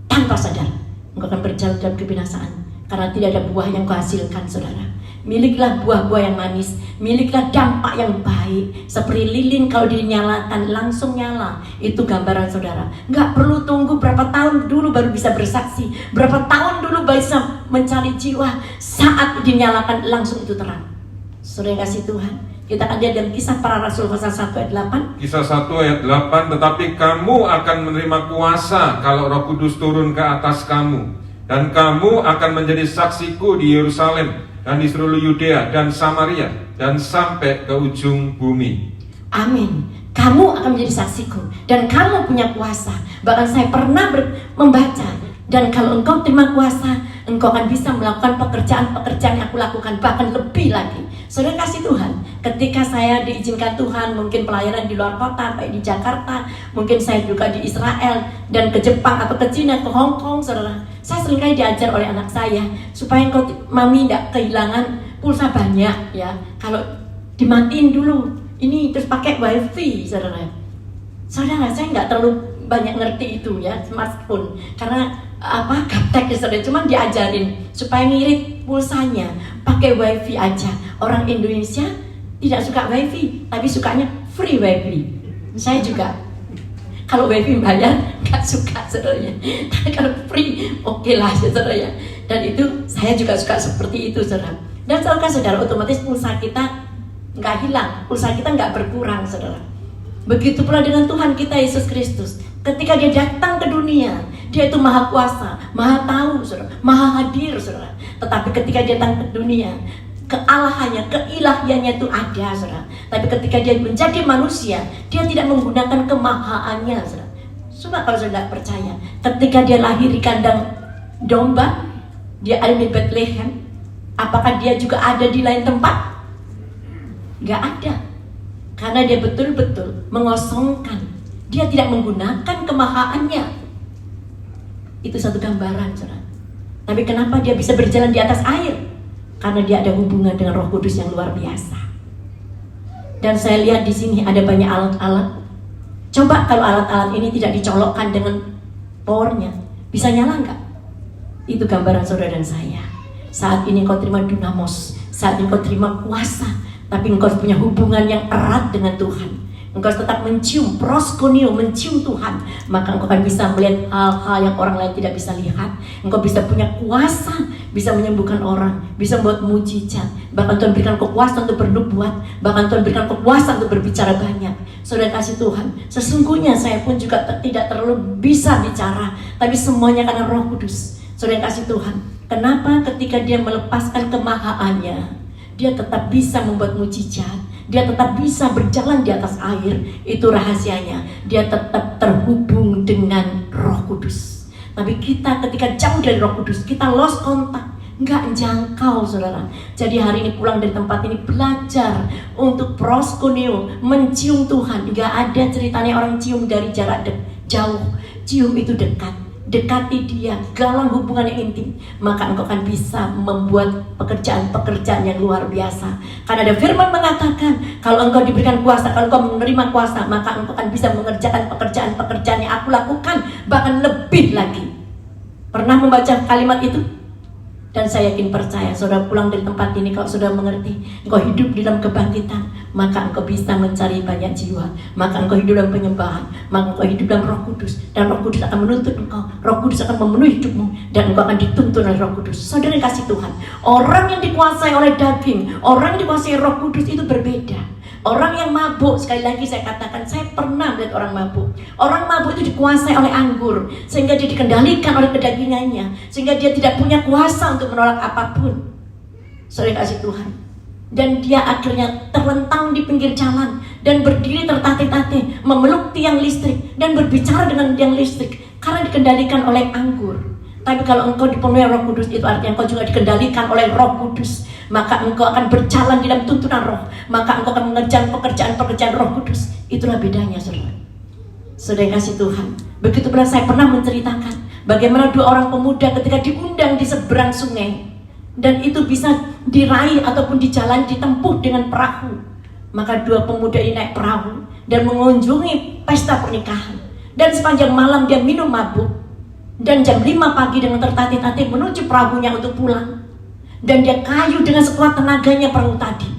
tanpa sadar engkau akan berjalan dalam kebinasaan, karena tidak ada buah yang kau hasilkan, saudara. Miliklah buah-buah yang manis, miliklah dampak yang baik. Seperti lilin kalau dinyalakan langsung nyala. Itu gambaran saudara. Nggak perlu tunggu berapa tahun dulu baru bisa bersaksi, berapa tahun dulu bisa mencari jiwa. Saat dinyalakan langsung itu terang. Saudara yang kasih Tuhan, kita akan lihat dalam Kisah Para Rasul pasal 1 ayat 8. Kisah 1 ayat 8, tetapi kamu akan menerima kuasa kalau Roh Kudus turun ke atas kamu, dan kamu akan menjadi saksiku di Yerusalem dan di seluruh Yudea dan Samaria dan sampai ke ujung bumi. Amin. Kamu akan menjadi saksiku dan kamu punya kuasa. Bahkan saya pernah membaca, dan kalau engkau terima kuasa, engkau akan bisa melakukan pekerjaan-pekerjaan yang aku lakukan, bahkan lebih lagi. Saudara kasih Tuhan, ketika saya diizinkan Tuhan mungkin pelayanan di luar kota, baik di Jakarta, mungkin saya juga di Israel dan ke Jepang atau ke Cina, ke Hong Kong, saudara. Saya seringkali diajar oleh anak saya supaya engkau mami tidak kehilangan pulsa banyak, ya. Kalau dimatiin dulu ini terus pakai wifi, saudara. Saudara, saya nggak terlalu banyak ngerti itu ya smartphone, karena gaptek ya saudara, cuman diajarin supaya ngirit pulsanya pakai wifi aja. Orang Indonesia tidak suka wifi, tapi sukanya free wifi. Saya juga kalau wifi bayar nggak suka saudaranya, tapi kalau free oke lah saudara ya. Dan itu saya juga suka seperti itu saudara. Dan saudara, otomatis pulsa kita nggak hilang, pulsa kita nggak berkurang saudara. Begitu pula dengan Tuhan kita Yesus Kristus. Ketika dia datang ke dunia, dia itu maha kuasa, maha tahu saudara, maha hadir saudara. Tetapi ketika dia datang ke dunia, kealahannya, keilahiannya itu ada saudara. Tapi ketika dia menjadi manusia, dia tidak menggunakan kemahaannya saudara. Coba kalau saudara percaya, ketika dia lahir di kandang domba, dia ada di Bethlehem, apakah dia juga ada di lain tempat? Gak ada. Karena dia betul-betul mengosongkan. Dia tidak menggunakan kemahaannya. Itu satu gambaran, saudara. Tapi kenapa dia bisa berjalan di atas air? Karena dia ada hubungan dengan Roh Kudus yang luar biasa. Dan saya lihat di sini ada banyak alat-alat. Coba kalau alat-alat ini tidak dicolokkan dengan powernya, bisa nyala nggak? Itu gambaran saudara dan saya. Saat ini kau terima dunamos, saat ini kau terima kuasa, tapi engkau punya hubungan yang erat dengan Tuhan. Engkau tetap mencium proskuneo, mencium Tuhan, maka engkau akan bisa melihat hal-hal yang orang lain tidak bisa lihat. Engkau bisa punya kuasa, bisa menyembuhkan orang, bisa membuat mujizat. Bahkan Tuhan berikan kekuasaan untuk bernubuat, bahkan Tuhan berikan kekuasaan untuk berbicara banyak. Saudara kasih Tuhan, sesungguhnya saya pun juga tidak terlalu bisa bicara, tapi semuanya karena Roh Kudus. Saudara kasih Tuhan, kenapa ketika dia melepaskan kemahaannya, dia tetap bisa membuat mujizat, dia tetap bisa berjalan di atas air. Itu rahasianya, dia tetap terhubung dengan Roh Kudus. Tapi kita ketika jauh dari Roh Kudus, kita lost kontak, nggak jangkau saudara. Jadi hari ini pulang dari tempat ini belajar untuk proskuneo, mencium Tuhan. Nggak ada ceritanya orang cium dari jarak jauh, cium itu dekat. Dekati dia, galang hubungan yang intim, maka engkau akan bisa membuat pekerjaan-pekerjaan yang luar biasa. Karena ada firman mengatakan, kalau engkau diberikan kuasa, kalau engkau menerima kuasa, maka engkau akan bisa mengerjakan pekerjaan-pekerjaan yang aku lakukan, bahkan lebih lagi. Pernah membaca kalimat itu? Dan saya yakin percaya, saudara pulang dari tempat ini, kalau saudara mengerti, engkau hidup di dalam kebangkitan, maka engkau bisa mencari banyak jiwa, maka engkau hidup dalam penyembahan, maka engkau hidup dalam Roh Kudus, dan Roh Kudus akan menuntut engkau, Roh Kudus akan memenuhi hidupmu, dan engkau akan dituntun oleh Roh Kudus. Saudara yang kasih Tuhan, orang yang dikuasai oleh daging, orang yang dikuasai Roh Kudus itu berbeda. Orang yang mabuk, sekali lagi saya katakan, saya pernah melihat orang mabuk. Orang mabuk itu dikuasai oleh anggur, sehingga dia dikendalikan oleh kedagingannya, sehingga dia tidak punya kuasa untuk menolak apapun. Saudara kasih Tuhan. Dan dia akhirnya terlentang di pinggir jalan dan berdiri tertatih-tatih, memeluk tiang listrik dan berbicara dengan tiang listrik karena dikendalikan oleh anggur. Tapi kalau engkau dipenuhi Roh Kudus, itu artinya engkau juga dikendalikan oleh Roh Kudus. Maka engkau akan berjalan di dalam tuntunan Roh. Maka engkau akan mengerjakan pekerjaan-pekerjaan Roh Kudus. Itulah bedanya, saudara. Saudara yang kasih Tuhan. Begitu pula saya pernah menceritakan bagaimana dua orang pemuda ketika diundang di seberang sungai, dan itu bisa diraih ataupun dijalan ditempuh dengan perahu. Maka dua pemuda ini naik perahu dan mengunjungi pesta pernikahan. Dan sepanjang malam dia minum mabuk. Dan jam 5 pagi dengan tertatih-tatih menuju perahunya untuk pulang. Dan dia kayu dengan sekuat tenaganya perahu tadi.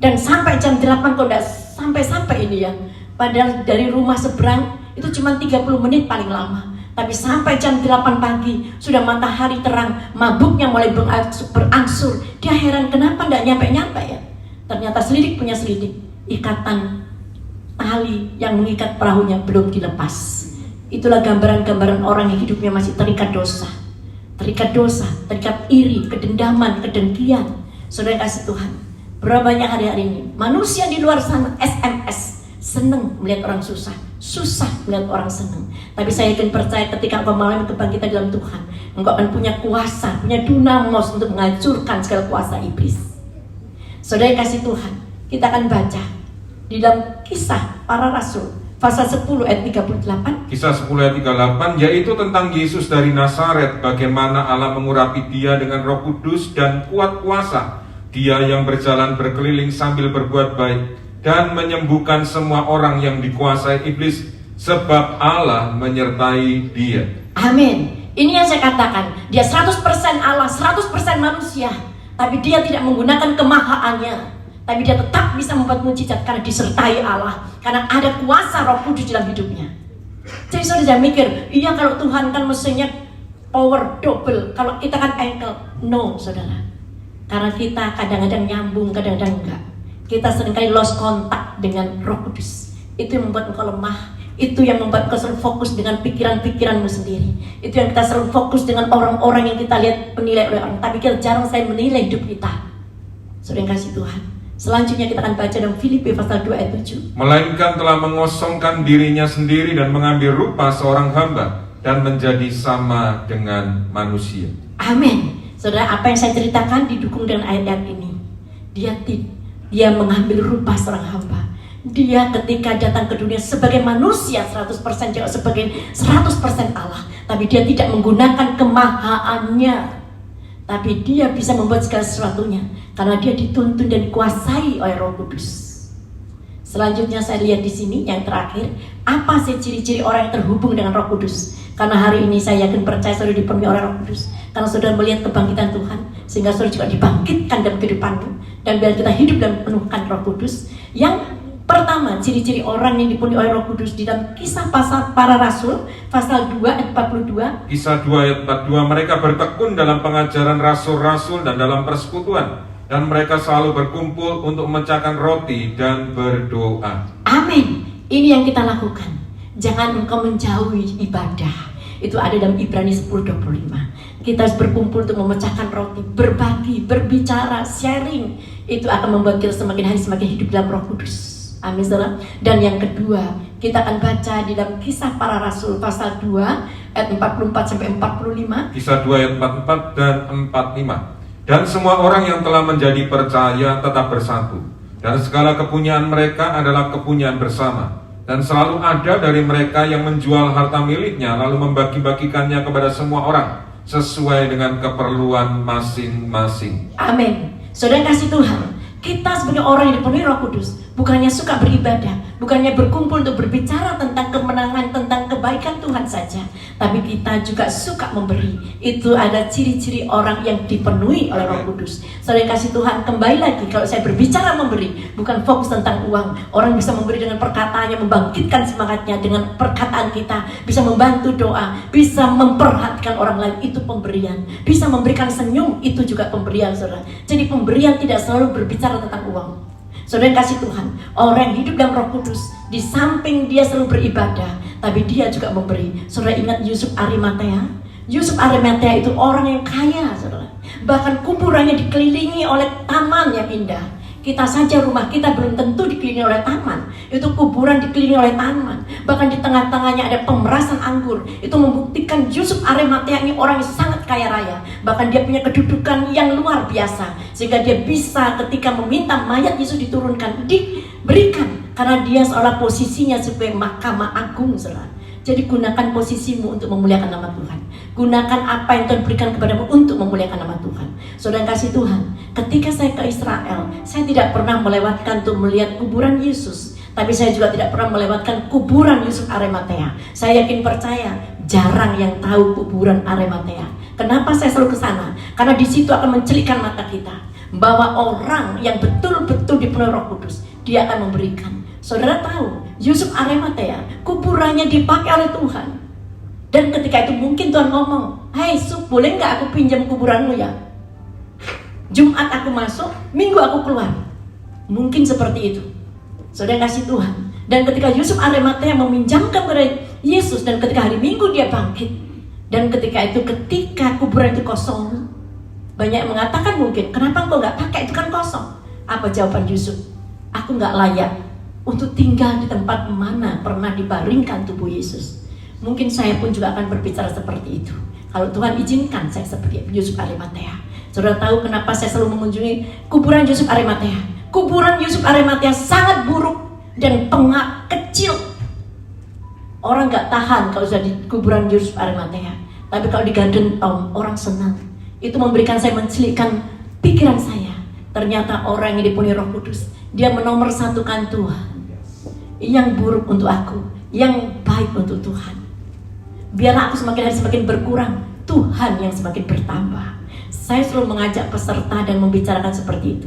Dan sampai jam 8 kok tidak sampai-sampai ini ya. Padahal dari rumah seberang itu cuma 30 menit paling lama. Tapi sampai jam 8 pagi sudah matahari terang, mabuknya mulai berangsur. Dia heran kenapa tidak nyampe-nyampe ya. Ternyata selidik punya selidik, ikatan tali yang mengikat perahunya belum dilepas. Itulah gambaran-gambaran orang yang hidupnya masih terikat dosa. Terikat dosa, terikat iri, kedendaman, kedengkian. Saudara kasih Tuhan, berapa banyak hari-hari ini manusia di luar sana SMS senang melihat orang susah, susah melihat orang senang. Tapi saya yakin percaya ketika engkau mengalami kebangkitan dalam Tuhan, engkau akan punya kuasa, punya dunamos untuk menghancurkan segala kuasa iblis. Saudara kasih Tuhan, kita akan baca di dalam Kisah Para Rasul pasal 10 ayat 38. Kisah 10 ayat 38, yaitu tentang Yesus dari Nazaret, bagaimana Allah mengurapi dia dengan Roh Kudus dan kuat kuasa. Dia yang berjalan berkeliling sambil berbuat baik dan menyembuhkan semua orang yang dikuasai iblis, sebab Allah menyertai dia. Amin. Ini yang saya katakan, dia 100% Allah, 100% manusia, tapi dia tidak menggunakan kemahaannya. Tapi dia tetap bisa membuat mujizat karena disertai Allah, karena ada kuasa Roh Kudus dalam hidupnya. Jadi saudara jangan mikir, iya kalau Tuhan kan mestinya power double, kalau kita kan ankle. No saudara, karena kita kadang-kadang nyambung, kadang-kadang enggak. Kita seringkali lost kontak dengan Roh Kudus. Itu yang membuat engkau lemah. Itu yang membuat engkau selalu fokus dengan pikiran-pikiranmu sendiri. Itu yang kita selalu fokus dengan orang-orang yang kita lihat penilai oleh orang, tapi kita jarang saya menilai hidup kita. Saudara yang kasih Tuhan, selanjutnya kita akan baca dalam Filipi pasal 2 ayat 7. Melainkan telah mengosongkan dirinya sendiri dan mengambil rupa seorang hamba dan menjadi sama dengan manusia. Amin. Saudara, apa yang saya ceritakan didukung dengan ayat-ayat ini. Dia mengambil rupa seorang hamba. Dia ketika datang ke dunia sebagai manusia 100% juga sebagai 100% Allah. Tapi dia tidak menggunakan kemahaannya. Tapi dia bisa membuat segala sesuatunya karena dia dituntun dan dikuasai oleh Roh Kudus. Selanjutnya saya lihat di sini yang terakhir, apa sih ciri-ciri orang yang terhubung dengan Roh Kudus? Karena hari ini saya yakin percaya saudara dipenuhi oleh Roh Kudus. Karena saudara melihat kebangkitan Tuhan, sehingga saudara juga dibangkitkan dalam kehidupanmu. Dan biar kita hidup dalam penuhkan Roh Kudus. Yang pertama, ciri-ciri orang yang dipenuhi oleh Roh Kudus di dalam Kisah Para Rasul pasal 2 ayat 42. Kisah 2 ayat 42, mereka bertekun dalam pengajaran rasul-rasul dan dalam persekutuan, dan mereka selalu berkumpul untuk memecahkan roti dan berdoa. Amin. Ini yang kita lakukan. Jangan engkau menjauhi ibadah. Itu ada dalam Ibrani 10:25. Kita harus berkumpul untuk memecahkan roti, berbagi, berbicara, sharing. Itu akan membuat kita semakin hari semakin hidup dalam Roh Kudus. Amin, saudara. Dan yang kedua, kita akan baca di dalam Kisah Para Rasul pasal 2 ayat 44 sampai 45. Kisah 2 ayat 44 dan 45. Dan semua orang yang telah menjadi percaya tetap bersatu, dan segala kepunyaan mereka adalah kepunyaan bersama. Dan selalu ada dari mereka yang menjual harta miliknya lalu membagi-bagikannya kepada semua orang sesuai dengan keperluan masing-masing. Amin. Saudara kasih Tuhan, kita sebagai orang yang dipenuhi Roh Kudus bukannya suka beribadah, bukannya berkumpul untuk berbicara tentang kemenangan, tentang kebaikan Tuhan saja, tapi kita juga suka memberi. Itu ada ciri-ciri orang yang dipenuhi oleh Roh Kudus. Saudara kasih Tuhan, kembali lagi, kalau saya berbicara memberi, bukan fokus tentang uang. Orang bisa memberi dengan perkataannya, membangkitkan semangatnya dengan perkataan kita, bisa membantu doa, bisa memperhatikan orang lain, itu pemberian. Bisa memberikan senyum, itu juga pemberian, saudara. Jadi pemberian tidak selalu berbicara tentang uang. Saudara yang kasih Tuhan, orang yang hidup dalam Roh Kudus, di samping dia selalu beribadah, tapi dia juga memberi. Saudara ingat Yusuf Arimatea? Yusuf Arimatea itu orang yang kaya, saudara. Bahkan kuburannya dikelilingi oleh taman yang indah. Kita saja rumah kita belum tentu dikelilingi oleh taman. Itu kuburan dikelilingi oleh taman. Bahkan di tengah-tengahnya ada pemerasan anggur. Itu membuktikan Yusuf Arimatea ini orang yang sangat kaya raya. Bahkan dia punya kedudukan yang luar biasa, sehingga dia bisa ketika meminta mayat Yesus diturunkan, diberikan. Karena dia seolah posisinya sebagai mahkamah agung, saudara. Jadi gunakan posisimu untuk memuliakan nama Tuhan. Gunakan apa yang Tuhan berikan kepadamu untuk memuliakan nama Tuhan. Saudara kasih Tuhan, ketika saya ke Israel, saya tidak pernah melewatkan untuk melihat kuburan Yesus. Tapi saya juga tidak pernah melewatkan kuburan Yusuf Arimatea. Saya yakin percaya, jarang yang tahu kuburan Arimatea. Kenapa saya selalu ke sana? Karena di situ akan mencelikkan mata kita bahwa orang yang betul-betul dipenuhi Roh Kudus, dia akan memberikan. Saudara tahu, Yusuf Arimatea kuburannya dipakai oleh Tuhan. Dan ketika itu mungkin Tuhan ngomong, "Hei Sup, boleh nggak aku pinjam kuburanmu ya? Jumat aku masuk, Minggu aku keluar." Mungkin seperti itu. Saudara kasih Tuhan. Dan ketika Yusuf Arimatea meminjamkan kepada Yesus, dan ketika hari Minggu dia bangkit, dan ketika kuburan itu kosong, banyak yang mengatakan mungkin, "Kenapa engkau nggak pakai, itu kan kosong?" Apa jawaban Yusuf? "Aku nggak layak untuk tinggal di tempat mana pernah dibaringkan tubuh Yesus." Mungkin saya pun juga akan berbicara seperti itu. Kalau Tuhan izinkan saya seperti Yusuf Arimatea. Saudara tahu kenapa saya selalu mengunjungi kuburan Yusuf Arimatea? Kuburan Yusuf Arimatea sangat buruk dan pengap, kecil. Orang gak tahan kalau sudah di kuburan Yusuf Arimatea. Tapi kalau di Garden Town, orang senang. Itu memberikan saya, mencelikkan pikiran saya. Ternyata orang yang dipenuhi Roh Kudus, dia menomorsatukan Tuhan. Yang buruk untuk aku, yang baik untuk Tuhan. Biarlah aku semakin hari semakin berkurang, Tuhan yang semakin bertambah. Saya selalu mengajak peserta dan membicarakan seperti itu.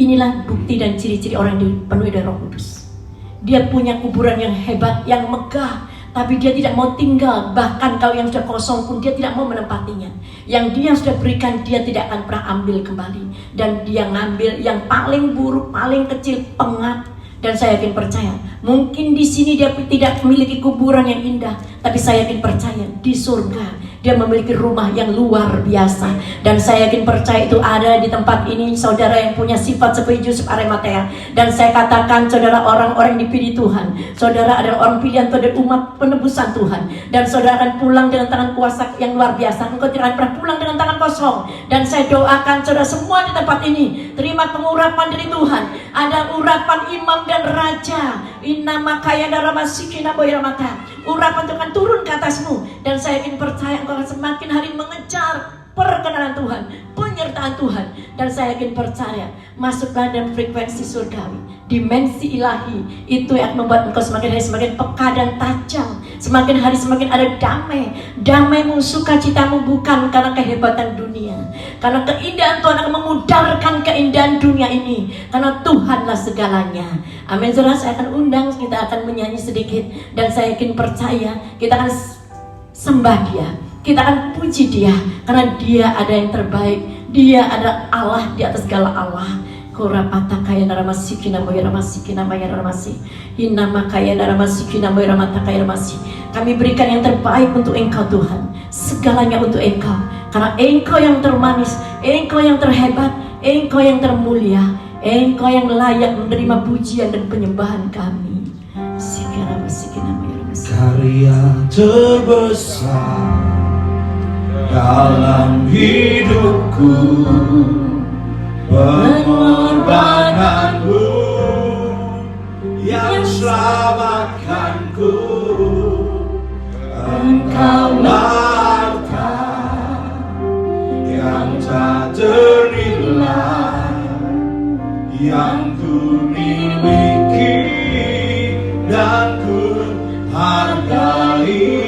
Inilah bukti dan ciri-ciri orang yang dipenuhi dengan Roh Kudus. Dia punya kuburan yang hebat, yang megah, tapi dia tidak mau tinggal. Bahkan kalau yang sudah kosong pun dia tidak mau menempatinya. Yang dia sudah berikan, dia tidak akan pernah ambil kembali. Dan dia ngambil yang paling buruk, paling kecil, pengap. Dan saya yakin percaya, mungkin di sini dia tidak memiliki kuburan yang indah, tapi saya yakin percaya di surga dia memiliki rumah yang luar biasa. Dan saya yakin percaya itu ada di tempat ini saudara yang punya sifat seperti Yusuf Arimatea. Dan saya katakan saudara, orang-orang yang dipilih Tuhan, saudara adalah orang pilihan Tuhan dan umat penebusan Tuhan. Dan saudara akan pulang dengan tangan kuasa yang luar biasa. Engkau tidak akan pernah pulang dengan tangan kosong. Dan saya doakan saudara semua di tempat ini terima pengurapan dari Tuhan. Ada urapan imam dan raja. Inna makaya daramasiki naboiramata. Urapan Tuhan turun ke atasmu. Dan saya yakin percaya engkau akan semakin hari mengejar perkenanan Tuhan, penyertaan Tuhan. Dan saya yakin percaya, masuklah dalam frekuensi surgawi, dimensi ilahi. Itu yang membuat engkau semakin hari semakin peka dan tajam. Semakin hari semakin ada damai. Damaimu, sukacitamu bukan karena kehebatan dunia, karena keindahan Tuhan akan memudarkan keindahan dunia ini. Karena Tuhanlah segalanya. Amin. Saudara, saya akan undang, kita akan menyanyi sedikit. Dan saya yakin percaya, kita akan sembah Dia, kita akan puji Dia, karena Dia ada yang terbaik. Dia ada Allah di atas segala Allah. Korapata kaya naramasiki namoy ramasiki namaya ramasi. Hinama kaya naramasiki namoy ramata kaya ramasi. Kami berikan yang terbaik untuk Engkau Tuhan. Segalanya untuk Engkau. Karena Engkau yang termanis, Engkau yang terhebat, Engkau yang termulia, Engkau yang layak menerima pujian dan penyembahan kami. Sikaramasiki namaya ramasi. Karya terbesar dalam hidupku, pengorbananmu yang selamatkanku. Engkaulah harta yang tak ternilai yang ku miliki dan ku hargai.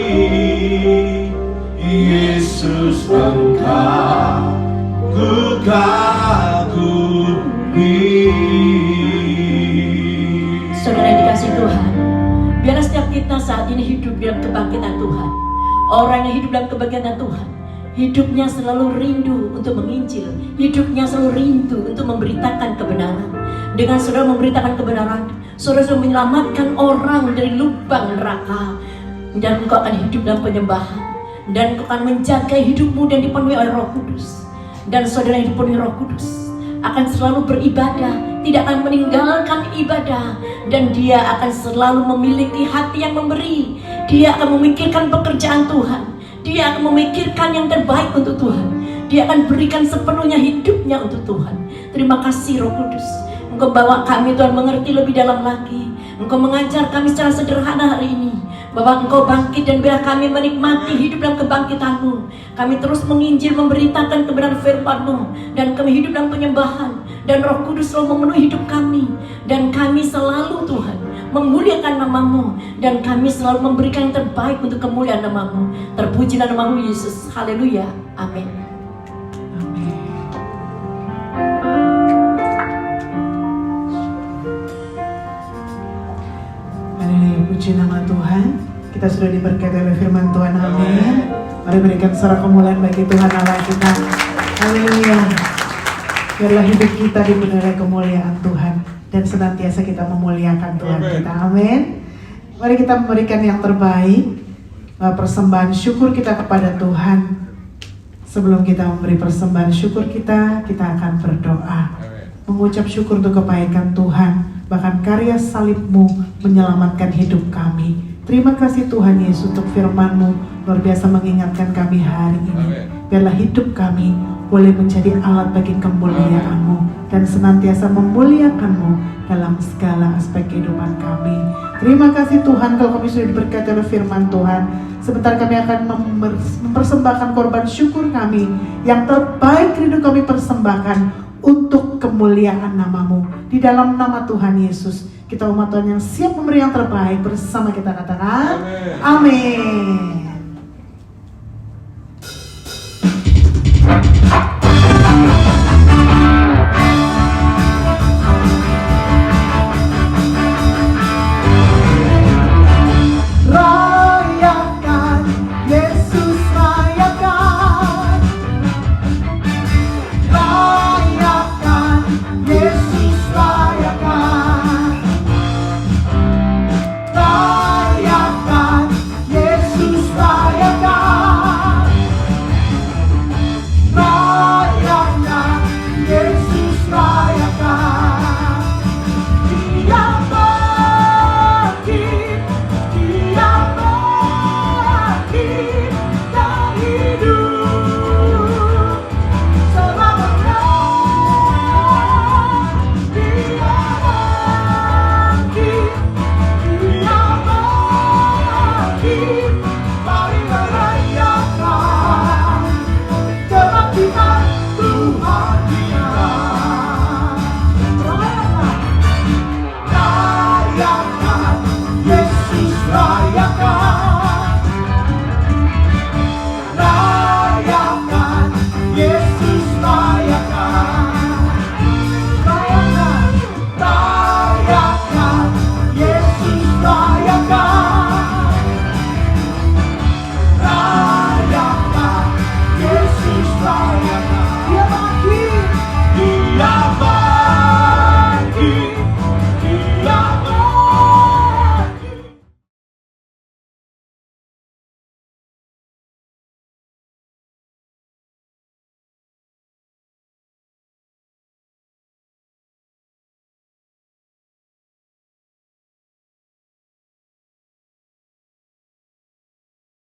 Yesus Engkau ku kagumi. Saudara yang dikasih Tuhan, biarlah setiap kita saat ini hidup dalam kebangkitan Tuhan. Orang yang hidup dalam kebangkitan Tuhan, hidupnya selalu rindu untuk menginjil, hidupnya selalu rindu untuk memberitakan kebenaran. Dengan saudara memberitakan kebenaran, saudara sudah menyelamatkan orang dari lubang neraka. Dan engkau akan hidup dalam penyembahan, dan engkau akan menjaga hidupmu dan dipenuhi oleh Roh Kudus. Dan saudara yang dipenuhi Roh Kudus akan selalu beribadah, tidak akan meninggalkan ibadah, dan dia akan selalu memiliki hati yang memberi. Dia akan memikirkan pekerjaan Tuhan, dia akan memikirkan yang terbaik untuk Tuhan. Dia akan berikan sepenuhnya hidupnya untuk Tuhan. Terima kasih Roh Kudus, Engkau bawa kami Tuhan mengerti lebih dalam lagi. Engkau mengajar kami secara sederhana hari ini, bahwa Engkau bangkit dan biar kami menikmati hidup dalam kebangkitan-Mu. Kami terus menginjil, memberitakan kebenaran firman-Mu, dan kami hidup dalam penyembahan, dan Roh Kudus selalu memenuhi hidup kami. Dan kami selalu Tuhan memuliakan nama-Mu, dan kami selalu memberikan yang terbaik untuk kemuliaan nama-Mu. Terpujilah nama-Mu Yesus. Haleluya. Amin. Haleluya, puji nama Tuhan. Kita sudah diberkati oleh firman Tuhan. Amin. Mari berikan sorak kemuliaan bagi Tuhan Allah kita. Haleluya. Biarlah hidup kita dipenuhi oleh kemuliaan Tuhan, dan senantiasa kita memuliakan Tuhan kita. Amin. Mari kita memberikan yang terbaik, persembahan syukur kita kepada Tuhan. Sebelum kita memberi persembahan syukur kita akan berdoa, mengucap syukur untuk kebaikan Tuhan, bahkan karya salib-Mu menyelamatkan hidup kami. Terima kasih Tuhan Yesus untuk firman-Mu, luar biasa mengingatkan kami hari ini. Biarlah hidup kami boleh menjadi alat bagi kemuliaan-Mu, dan senantiasa memuliakan-Mu dalam segala aspek kehidupan kami. Terima kasih Tuhan kalau kami sudah diberkati oleh firman Tuhan. Sebentar kami akan mempersembahkan korban syukur kami. Yang terbaik rindu kami persembahkan untuk kemuliaan nama-Mu. Di dalam nama Tuhan Yesus, kita umat Tuhan yang siap memberi yang terbaik, bersama kita katakan amin.